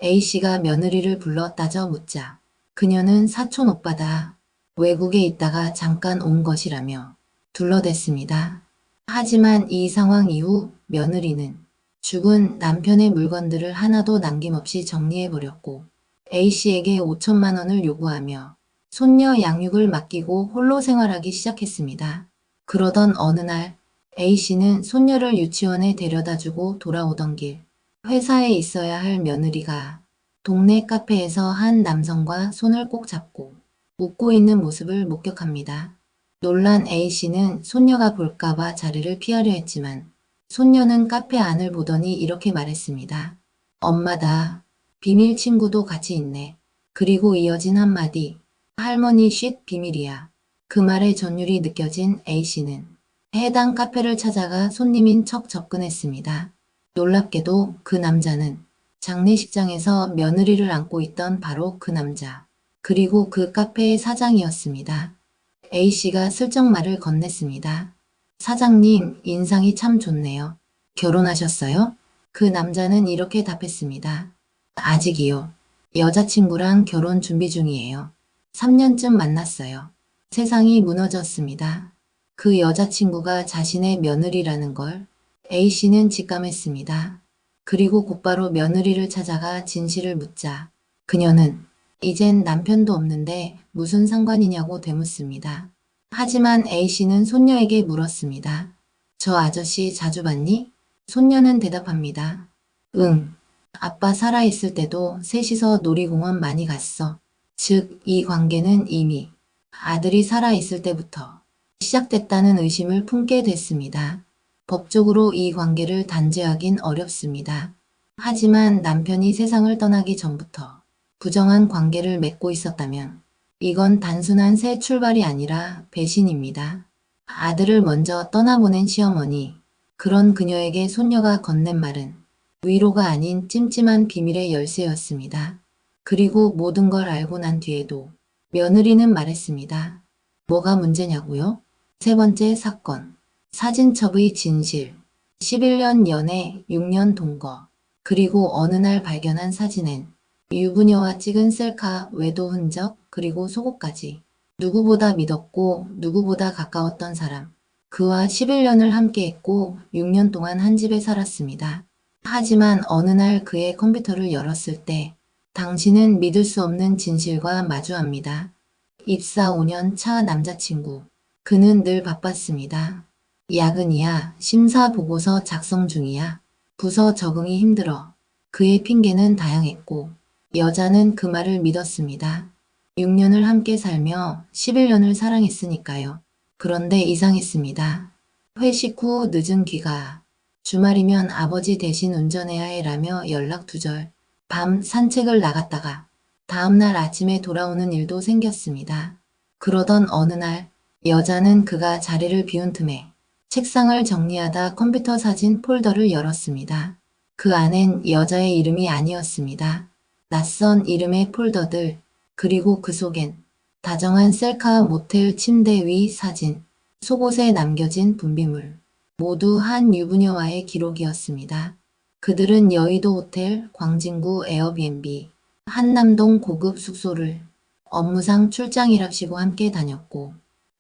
A씨가 며느리를 불러 따져 묻자 그녀는 사촌 오빠다. 외국에 있다가 잠깐 온 것이라며 둘러댔습니다. 하지만 이 상황 이후 며느리는 죽은 남편의 물건들을 하나도 남김없이 정리해버렸고 A씨에게 5천만 원을 요구하며 손녀 양육을 맡기고 홀로 생활하기 시작했습니다. 그러던 어느 날 A씨는 손녀를 유치원에 데려다주고 돌아오던 길 회사에 있어야 할 며느리가 동네 카페에서 한 남성과 손을 꼭 잡고 웃고 있는 모습을 목격합니다. 놀란 A씨는 손녀가 볼까봐 자리를 피하려 했지만 손녀는 카페 안을 보더니 이렇게 말했습니다. 엄마다. 비밀 친구도 같이 있네. 그리고 이어진 한마디. 할머니 쉿 비밀이야. 그 말에 전율이 느껴진 A씨는 해당 카페를 찾아가 손님인 척 접근했습니다. 놀랍게도 그 남자는 장례식장에서 며느리를 안고 있던 바로 그 남자. 그리고 그 카페의 사장이었습니다. A씨가 슬쩍 말을 건넸습니다. 사장님, 인상이 참 좋네요. 결혼하셨어요? 그 남자는 이렇게 답했습니다. 아직이요. 여자친구랑 결혼 준비 중이에요. 3년쯤 만났어요. 세상이 무너졌습니다. 그 여자친구가 자신의 며느리라는 걸 A씨는 직감했습니다. 그리고 곧바로 며느리를 찾아가 진실을 묻자 그녀는 이젠 남편도 없는데 무슨 상관이냐고 되묻습니다. 하지만 A씨는 손녀에게 물었습니다. 저 아저씨 자주 봤니? 손녀는 대답합니다. 응. 아빠 살아있을 때도 셋이서 놀이공원 많이 갔어. 즉, 이 관계는 이미 아들이 살아있을 때부터 시작됐다는 의심을 품게 됐습니다. 법적으로 이 관계를 단죄하긴 어렵습니다. 하지만 남편이 세상을 떠나기 전부터 부정한 관계를 맺고 있었다면 이건 단순한 새 출발이 아니라 배신입니다. 아들을 먼저 떠나보낸 시어머니, 그런 그녀에게 손녀가 건넨 말은 위로가 아닌 찜찜한 비밀의 열쇠였습니다. 그리고 모든 걸 알고 난 뒤에도 며느리는 말했습니다. 뭐가 문제냐고요? 세 번째 사건, 사진첩의 진실, 11년 연애, 6년 동거, 그리고 어느 날 발견한 사진엔 유부녀와 찍은 셀카, 외도 흔적, 그리고 속옷까지. 누구보다 믿었고 누구보다 가까웠던 사람. 그와 11년을 함께했고 6년 동안 한 집에 살았습니다. 하지만 어느 날 그의 컴퓨터를 열었을 때 당신은 믿을 수 없는 진실과 마주합니다. 입사 5년 차 남자친구. 그는 늘 바빴습니다. 야근이야, 심사 보고서 작성 중이야, 부서 적응이 힘들어. 그의 핑계는 다양했고 여자는 그 말을 믿었습니다. 6년을 함께 살며 11년을 사랑했으니까요. 그런데 이상했습니다. 회식 후 늦은 귀가 주말이면 아버지 대신 운전해야 해라며 연락 두절. 밤 산책을 나갔다가 다음날 아침에 돌아오는 일도 생겼습니다. 그러던 어느 날 여자는 그가 자리를 비운 틈에 책상을 정리하다 컴퓨터 사진 폴더를 열었습니다. 그 안엔 여자의 이름이 아니었습니다. 낯선 이름의 폴더들, 그리고 그 속엔 다정한 셀카 모텔 침대 위 사진, 속옷에 남겨진 분비물, 모두 한 유부녀와의 기록이었습니다. 그들은 여의도 호텔, 광진구 에어비앤비, 한남동 고급 숙소를 업무상 출장이랍시고 함께 다녔고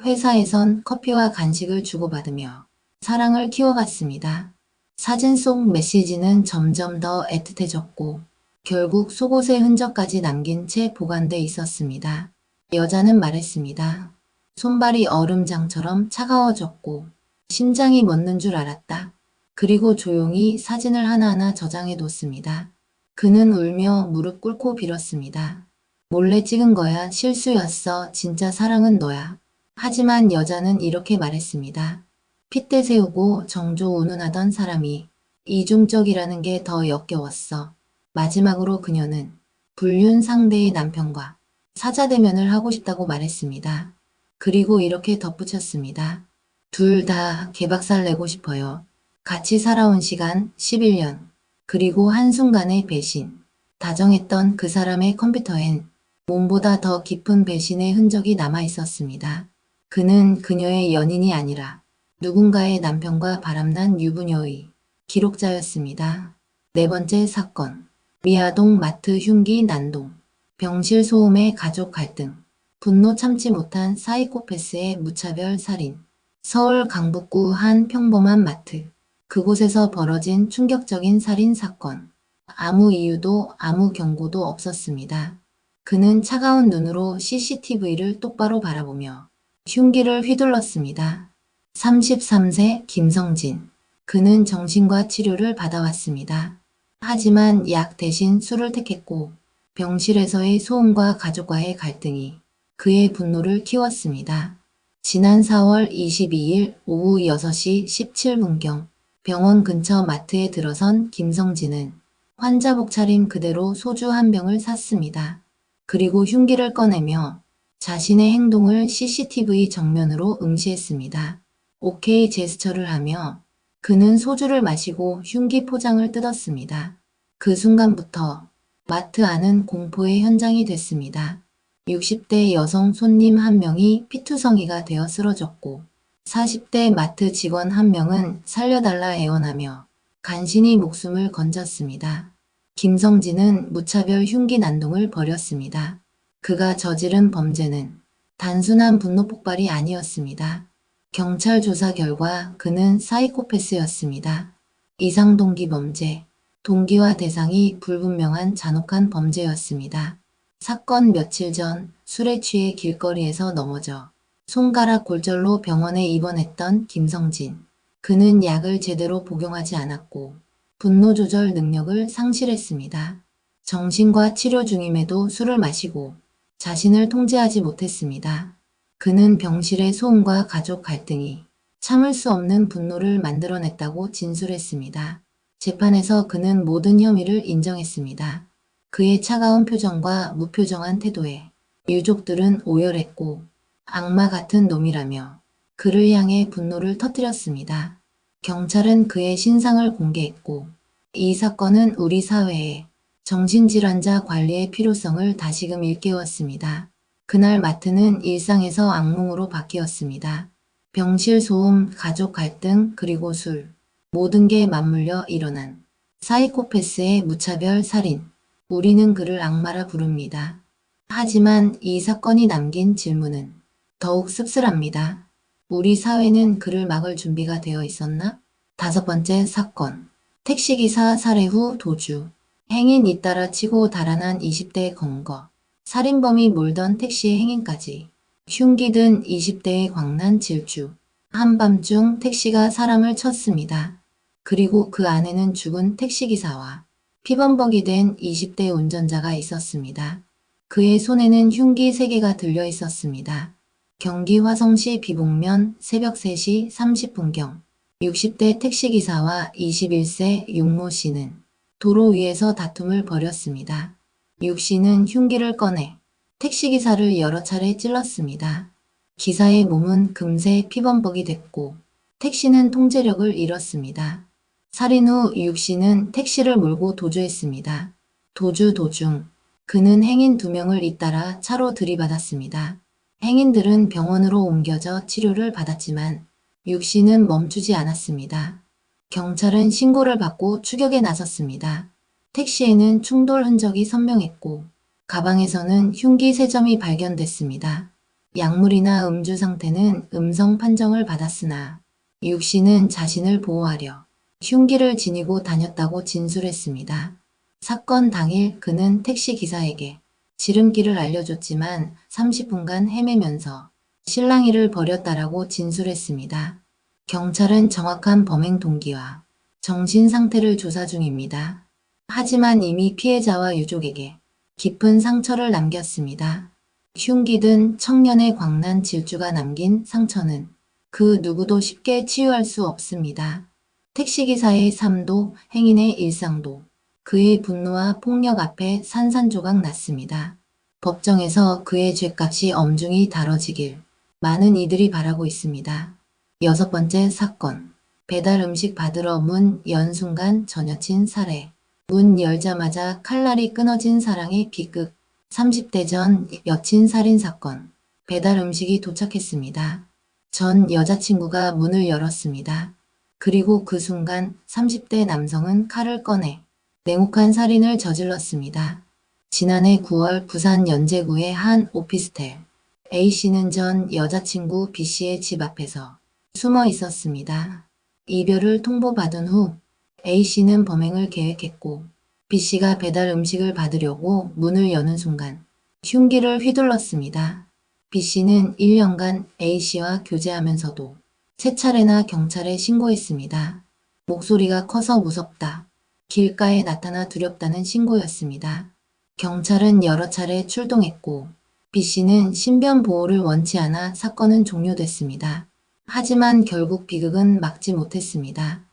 회사에선 커피와 간식을 주고받으며 사랑을 키워갔습니다. 사진 속 메시지는 점점 더 애틋해졌고 결국 속옷의 흔적까지 남긴 채 보관돼 있었습니다. 여자는 말했습니다. 손발이 얼음장처럼 차가워졌고 심장이 멎는 줄 알았다. 그리고 조용히 사진을 하나하나 저장해 뒀습니다. 그는 울며 무릎 꿇고 빌었습니다. 몰래 찍은 거야. 실수였어. 진짜 사랑은 너야. 하지만 여자는 이렇게 말했습니다. 핏대 세우고 정조 운운하던 사람이 이중적이라는 게 더 역겨웠어. 마지막으로 그녀는 불륜 상대의 남편과 사자대면을 하고 싶다고 말했습니다. 그리고 이렇게 덧붙였습니다. 둘 다 개박살 내고 싶어요. 같이 살아온 시간 11년. 그리고 한순간의 배신. 다정했던 그 사람의 컴퓨터엔 몸보다 더 깊은 배신의 흔적이 남아 있었습니다. 그는 그녀의 연인이 아니라 누군가의 남편과 바람난 유부녀의 기록자였습니다. 네 번째 사건. 미아동 마트 흉기 난동. 병실 소음의 가족 갈등. 분노 참지 못한 사이코패스의 무차별 살인. 서울 강북구 한 평범한 마트. 그곳에서 벌어진 충격적인 살인 사건. 아무 이유도 아무 경고도 없었습니다. 그는 차가운 눈으로 CCTV를 똑바로 바라보며 흉기를 휘둘렀습니다. 33세 김성진. 그는 정신과 치료를 받아왔습니다. 하지만 약 대신 술을 택했고 병실에서의 소음과 가족과의 갈등이 그의 분노를 키웠습니다. 지난 4월 22일 오후 6시 17분경 병원 근처 마트에 들어선 김성진은 환자복 차림 그대로 소주 한 병을 샀습니다. 그리고 흉기를 꺼내며 자신의 행동을 CCTV 정면으로 응시했습니다. 오케이 제스처를 하며 그는 소주를 마시고 흉기 포장을 뜯었습니다. 그 순간부터 마트 안은 공포의 현장이 됐습니다. 60대 여성 손님 한 명이 피투성이가 되어 쓰러졌고 40대 마트 직원 한 명은 살려달라 애원하며 간신히 목숨을 건졌습니다. 김성진은 무차별 흉기 난동을 벌였습니다. 그가 저지른 범죄는 단순한 분노 폭발이 아니었습니다. 경찰 조사 결과 그는 사이코패스였습니다. 이상동기 범죄, 동기와 대상이 불분명한 잔혹한 범죄였습니다. 사건 며칠 전 술에 취해 길거리에서 넘어져 손가락 골절로 병원에 입원했던 김성진. 그는 약을 제대로 복용하지 않았고 분노 조절 능력을 상실했습니다. 정신과 치료 중임에도 술을 마시고 자신을 통제하지 못했습니다. 그는 병실의 소음과 가족 갈등이 참을 수 없는 분노를 만들어냈다고 진술했습니다. 재판에서 그는 모든 혐의를 인정했습니다. 그의 차가운 표정과 무표정한 태도에 유족들은 오열했고 악마 같은 놈이라며 그를 향해 분노를 터뜨렸습니다. 경찰은 그의 신상을 공개했고 이 사건은 우리 사회에 정신질환자 관리의 필요성을 다시금 일깨웠습니다. 그날 마트는 일상에서 악몽으로 바뀌었습니다. 병실 소음, 가족 갈등, 그리고 술. 모든 게 맞물려 일어난 사이코패스의 무차별 살인. 우리는 그를 악마라 부릅니다. 하지만 이 사건이 남긴 질문은 더욱 씁쓸합니다. 우리 사회는 그를 막을 준비가 되어 있었나? 다섯 번째 사건. 택시기사 살해 후 도주. 행인 잇따라 치고 달아난 20대의 검거. 살인범이 몰던 택시의 행인까지. 흉기 든 20대의 광란 질주. 한밤중 택시가 사람을 쳤습니다. 그리고 그 안에는 죽은 택시기사와 피범벅이 된 20대 운전자가 있었습니다. 그의 손에는 흉기 3개가 들려 있었습니다. 경기 화성시 비봉면 새벽 3시 30분경 60대 택시기사와 21세 윤모 씨는 도로 위에서 다툼을 벌였습니다. 육 씨는 흉기를 꺼내 택시기사를 여러 차례 찔렀습니다. 기사의 몸은 금세 피범벅이 됐고 택시는 통제력을 잃었습니다. 살인 후 육 씨는 택시를 몰고 도주했습니다. 도주 도중 그는 행인 2명을 잇따라 차로 들이받았습니다. 행인들은 병원으로 옮겨져 치료를 받았지만 육 씨는 멈추지 않았습니다. 경찰은 신고를 받고 추격에 나섰습니다. 택시에는 충돌 흔적이 선명했고 가방에서는 흉기 3점이 발견됐습니다. 약물이나 음주 상태는 음성 판정을 받았으나 육 씨는 자신을 보호하려 흉기를 지니고 다녔다고 진술했습니다. 사건 당일 그는 택시 기사에게 지름길을 알려줬지만 30분간 헤매면서 실랑이를 벌였다라고 진술했습니다. 경찰은 정확한 범행 동기와 정신 상태를 조사 중입니다. 하지만 이미 피해자와 유족에게 깊은 상처를 남겼습니다. 흉기 든 청년의 광난 질주가 남긴 상처는 그 누구도 쉽게 치유할 수 없습니다. 택시기사의 삶도 행인의 일상도 그의 분노와 폭력 앞에 산산조각 났습니다. 법정에서 그의 죗값이 엄중히 다뤄지길 많은 이들이 바라고 있습니다. 6번째 사건. 배달 음식 받으러 문 연 순간 전 여친 살해. 문 열자마자 칼날이 끊어진 사랑의 비극. 30대 전 여친 살인 사건. 배달 음식이 도착했습니다. 전 여자친구가 문을 열었습니다. 그리고 그 순간 30대 남성은 칼을 꺼내 냉혹한 살인을 저질렀습니다. 지난해 9월 부산 연제구의 한 오피스텔. A씨는 전 여자친구 B씨의 집 앞에서 숨어 있었습니다. 이별을 통보받은 후 A씨는 범행을 계획했고 B씨가 배달 음식을 받으려고 문을 여는 순간 흉기를 휘둘렀습니다. B씨는 1년간 A씨와 교제하면서도 3차례나 경찰에 신고했습니다. 목소리가 커서 무섭다. 길가에 나타나 두렵다는 신고였습니다. 경찰은 여러 차례 출동했고 B씨는 신변 보호를 원치 않아 사건은 종료됐습니다. 하지만 결국 비극은 막지 못했습니다.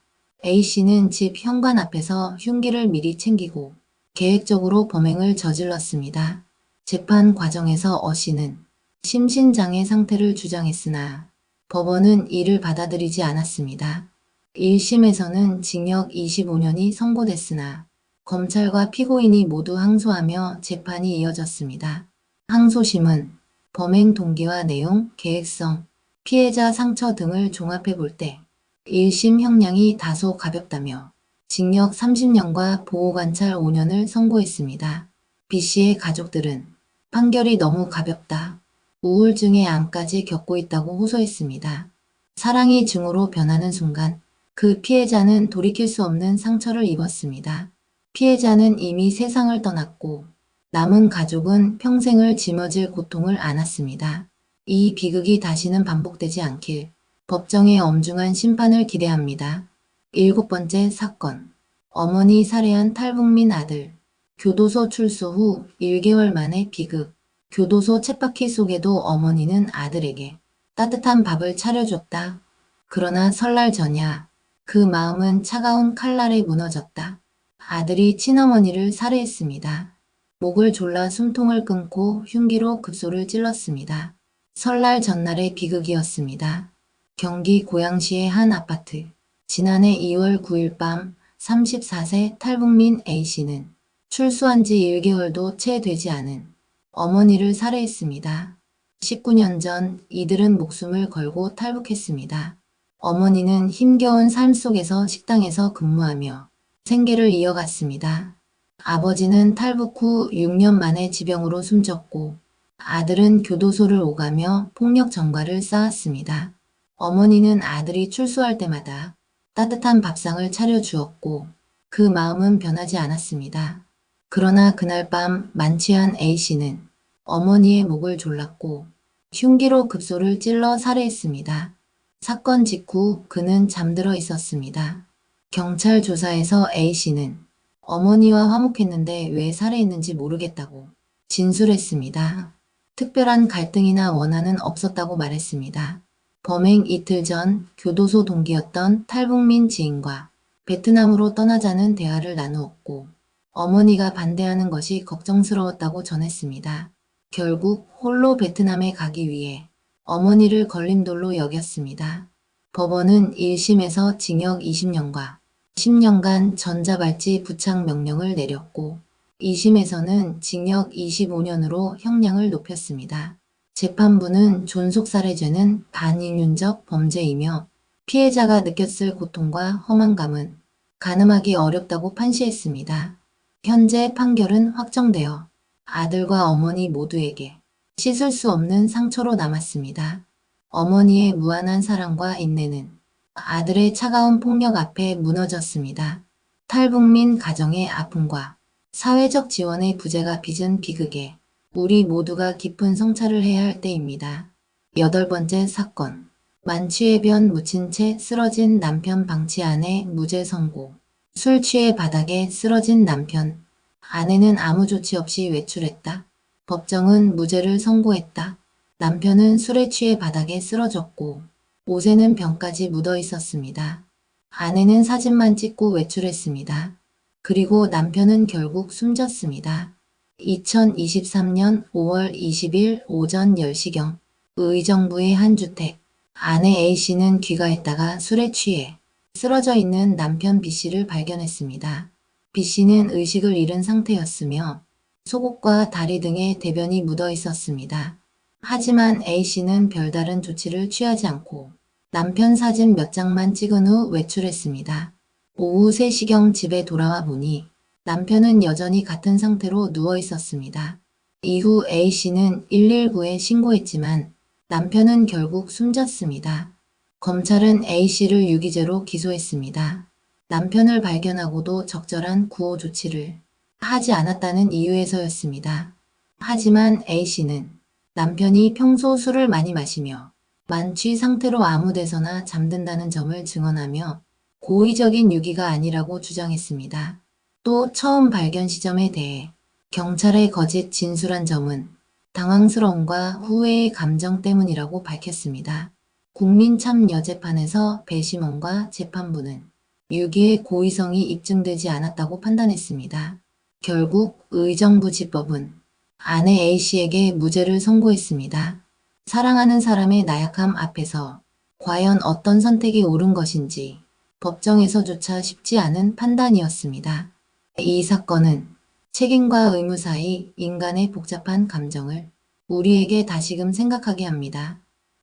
A씨는 집 현관 앞에서 흉기를 미리 챙기고 계획적으로 범행을 저질렀습니다. 재판 과정에서 O'씨는 심신장애 상태를 주장했으나 법원은 이를 받아들이지 않았습니다. 1심에서는 징역 25년이 선고됐으나 검찰과 피고인이 모두 항소하며 재판이 이어졌습니다. 항소심은 범행 동기와 내용, 계획성, 피해자 상처 등을 종합해 볼 때 1심 형량이 다소 가볍다며 징역 30년과 보호관찰 5년을 선고했습니다. B씨의 가족들은 판결이 너무 가볍다. 우울증의 암까지 겪고 있다고 호소했습니다. 사랑이 증오로 변하는 순간 그 피해자는 돌이킬 수 없는 상처를 입었습니다. 피해자는 이미 세상을 떠났고 남은 가족은 평생을 짊어질 고통을 안았습니다. 이 비극이 다시는 반복되지 않길 법정의 엄중한 심판을 기대합니다. 7번째 사건. 어머니 살해한 탈북민 아들. 교도소 출소 후 1개월 만에 비극. 교도소 쳇바퀴 속에도 어머니는 아들에게 따뜻한 밥을 차려줬다. 그러나 설날 전야 그 마음은 차가운 칼날에 무너졌다. 아들이 친어머니를 살해했습니다. 목을 졸라 숨통을 끊고 흉기로 급소를 찔렀습니다. 설날 전날의 비극이었습니다. 경기 고양시의 한 아파트. 지난해 2월 9일 밤 34세 탈북민 A씨는 출소한 지 1개월도 채 되지 않은 어머니를 살해했습니다. 19년 전 이들은 목숨을 걸고 탈북했습니다. 어머니는 힘겨운 삶 속에서 식당에서 근무하며 생계를 이어갔습니다. 아버지는 탈북 후 6년 만에 지병으로 숨졌고 아들은 교도소를 오가며 폭력 전과를 쌓았습니다. 어머니는 아들이 출소할 때마다 따뜻한 밥상을 차려주었고 그 마음은 변하지 않았습니다. 그러나 그날 밤 만취한 A씨는 어머니의 목을 졸랐고 흉기로 급소를 찔러 살해했습니다. 사건 직후 그는 잠들어 있었습니다. 경찰 조사에서 A씨는 어머니와 화목했는데 왜 살해했는지 모르겠다고 진술했습니다. 특별한 갈등이나 원한은 없었다고 말했습니다. 범행 이틀 전 교도소 동기였던 탈북민 지인과 베트남으로 떠나자는 대화를 나누었고 어머니가 반대하는 것이 걱정스러웠다고 전했습니다. 결국 홀로 베트남에 가기 위해 어머니를 걸림돌로 여겼습니다. 법원은 1심에서 징역 20년과 10년간 전자발찌 부착 명령을 내렸고 2심에서는 징역 25년으로 형량을 높였습니다. 재판부는 존속살해죄는 반인륜적 범죄이며 피해자가 느꼈을 고통과 허망감은 가늠하기 어렵다고 판시했습니다. 현재 판결은 확정되어 아들과 어머니 모두에게 씻을 수 없는 상처로 남았습니다. 어머니의 무한한 사랑과 인내는 아들의 차가운 폭력 앞에 무너졌습니다. 탈북민 가정의 아픔과 사회적 지원의 부재가 빚은 비극에 우리 모두가 깊은 성찰을 해야 할 때입니다. 8번째 사건. 만취해 변 묻힌 채 쓰러진 남편 방치 아내 무죄 선고. 술 취해 바닥에 쓰러진 남편. 아내는 아무 조치 없이 외출했다. 법정은 무죄를 선고했다. 남편은 술에 취해 바닥에 쓰러졌고 옷에는 병까지 묻어 있었습니다. 아내는 사진만 찍고 외출했습니다. 그리고 남편은 결국 숨졌습니다. 2023년 5월 20일 오전 10시경 의정부의 한 주택. 아내 A씨는 귀가했다가 술에 취해 쓰러져 있는 남편 B씨를 발견했습니다. B씨는 의식을 잃은 상태였으며 속옷과 다리 등에 대변이 묻어 있었습니다. 하지만 A씨는 별다른 조치를 취하지 않고 남편 사진 몇 장만 찍은 후 외출했습니다. 오후 3시경 집에 돌아와 보니 남편은 여전히 같은 상태로 누워 있었습니다. 이후 A씨는 119에 신고했지만 남편은 결국 숨졌습니다. 검찰은 A씨를 유기죄로 기소했습니다. 남편을 발견하고도 적절한 구호 조치를 하지 않았다는 이유에서였습니다. 하지만 A씨는 남편이 평소 술을 많이 마시며 만취 상태로 아무 데서나 잠든다는 점을 증언하며 고의적인 유기가 아니라고 주장했습니다. 또 처음 발견 시점에 대해 경찰의 거짓 진술한 점은 당황스러움과 후회의 감정 때문이라고 밝혔습니다. 국민참여재판에서 배심원과 재판부는 유기의 고의성이 입증되지 않았다고 판단했습니다. 결국 의정부 지법은 아내 A씨에게 무죄를 선고했습니다. 사랑하는 사람의 나약함 앞에서 과연 어떤 선택이 옳은 것인지 법정에서조차 쉽지 않은 판단이었습니다. 이 사건은 책임과 의무 사이 인간의 복잡한 감정을 우리에게 다시금 생각하게 합니다.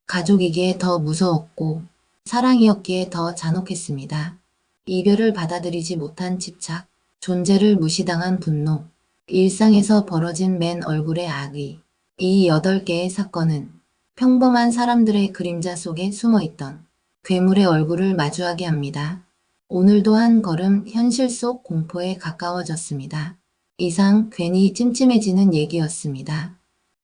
가족이기에 더 무서웠고 사랑이었기에 더 잔혹했습니다. 이별을 받아들이지 못한 집착, 존재를 무시당한 분노, 일상에서 벌어진 맨 얼굴의 악의. 이 8개의 사건은 평범한 사람들의 그림자 속에 숨어있던 괴물의 얼굴을 마주하게 합니다. 오늘도 한 걸음 현실 속 공포에 가까워졌습니다. 이상 괜히 찜찜해지는 얘기였습니다.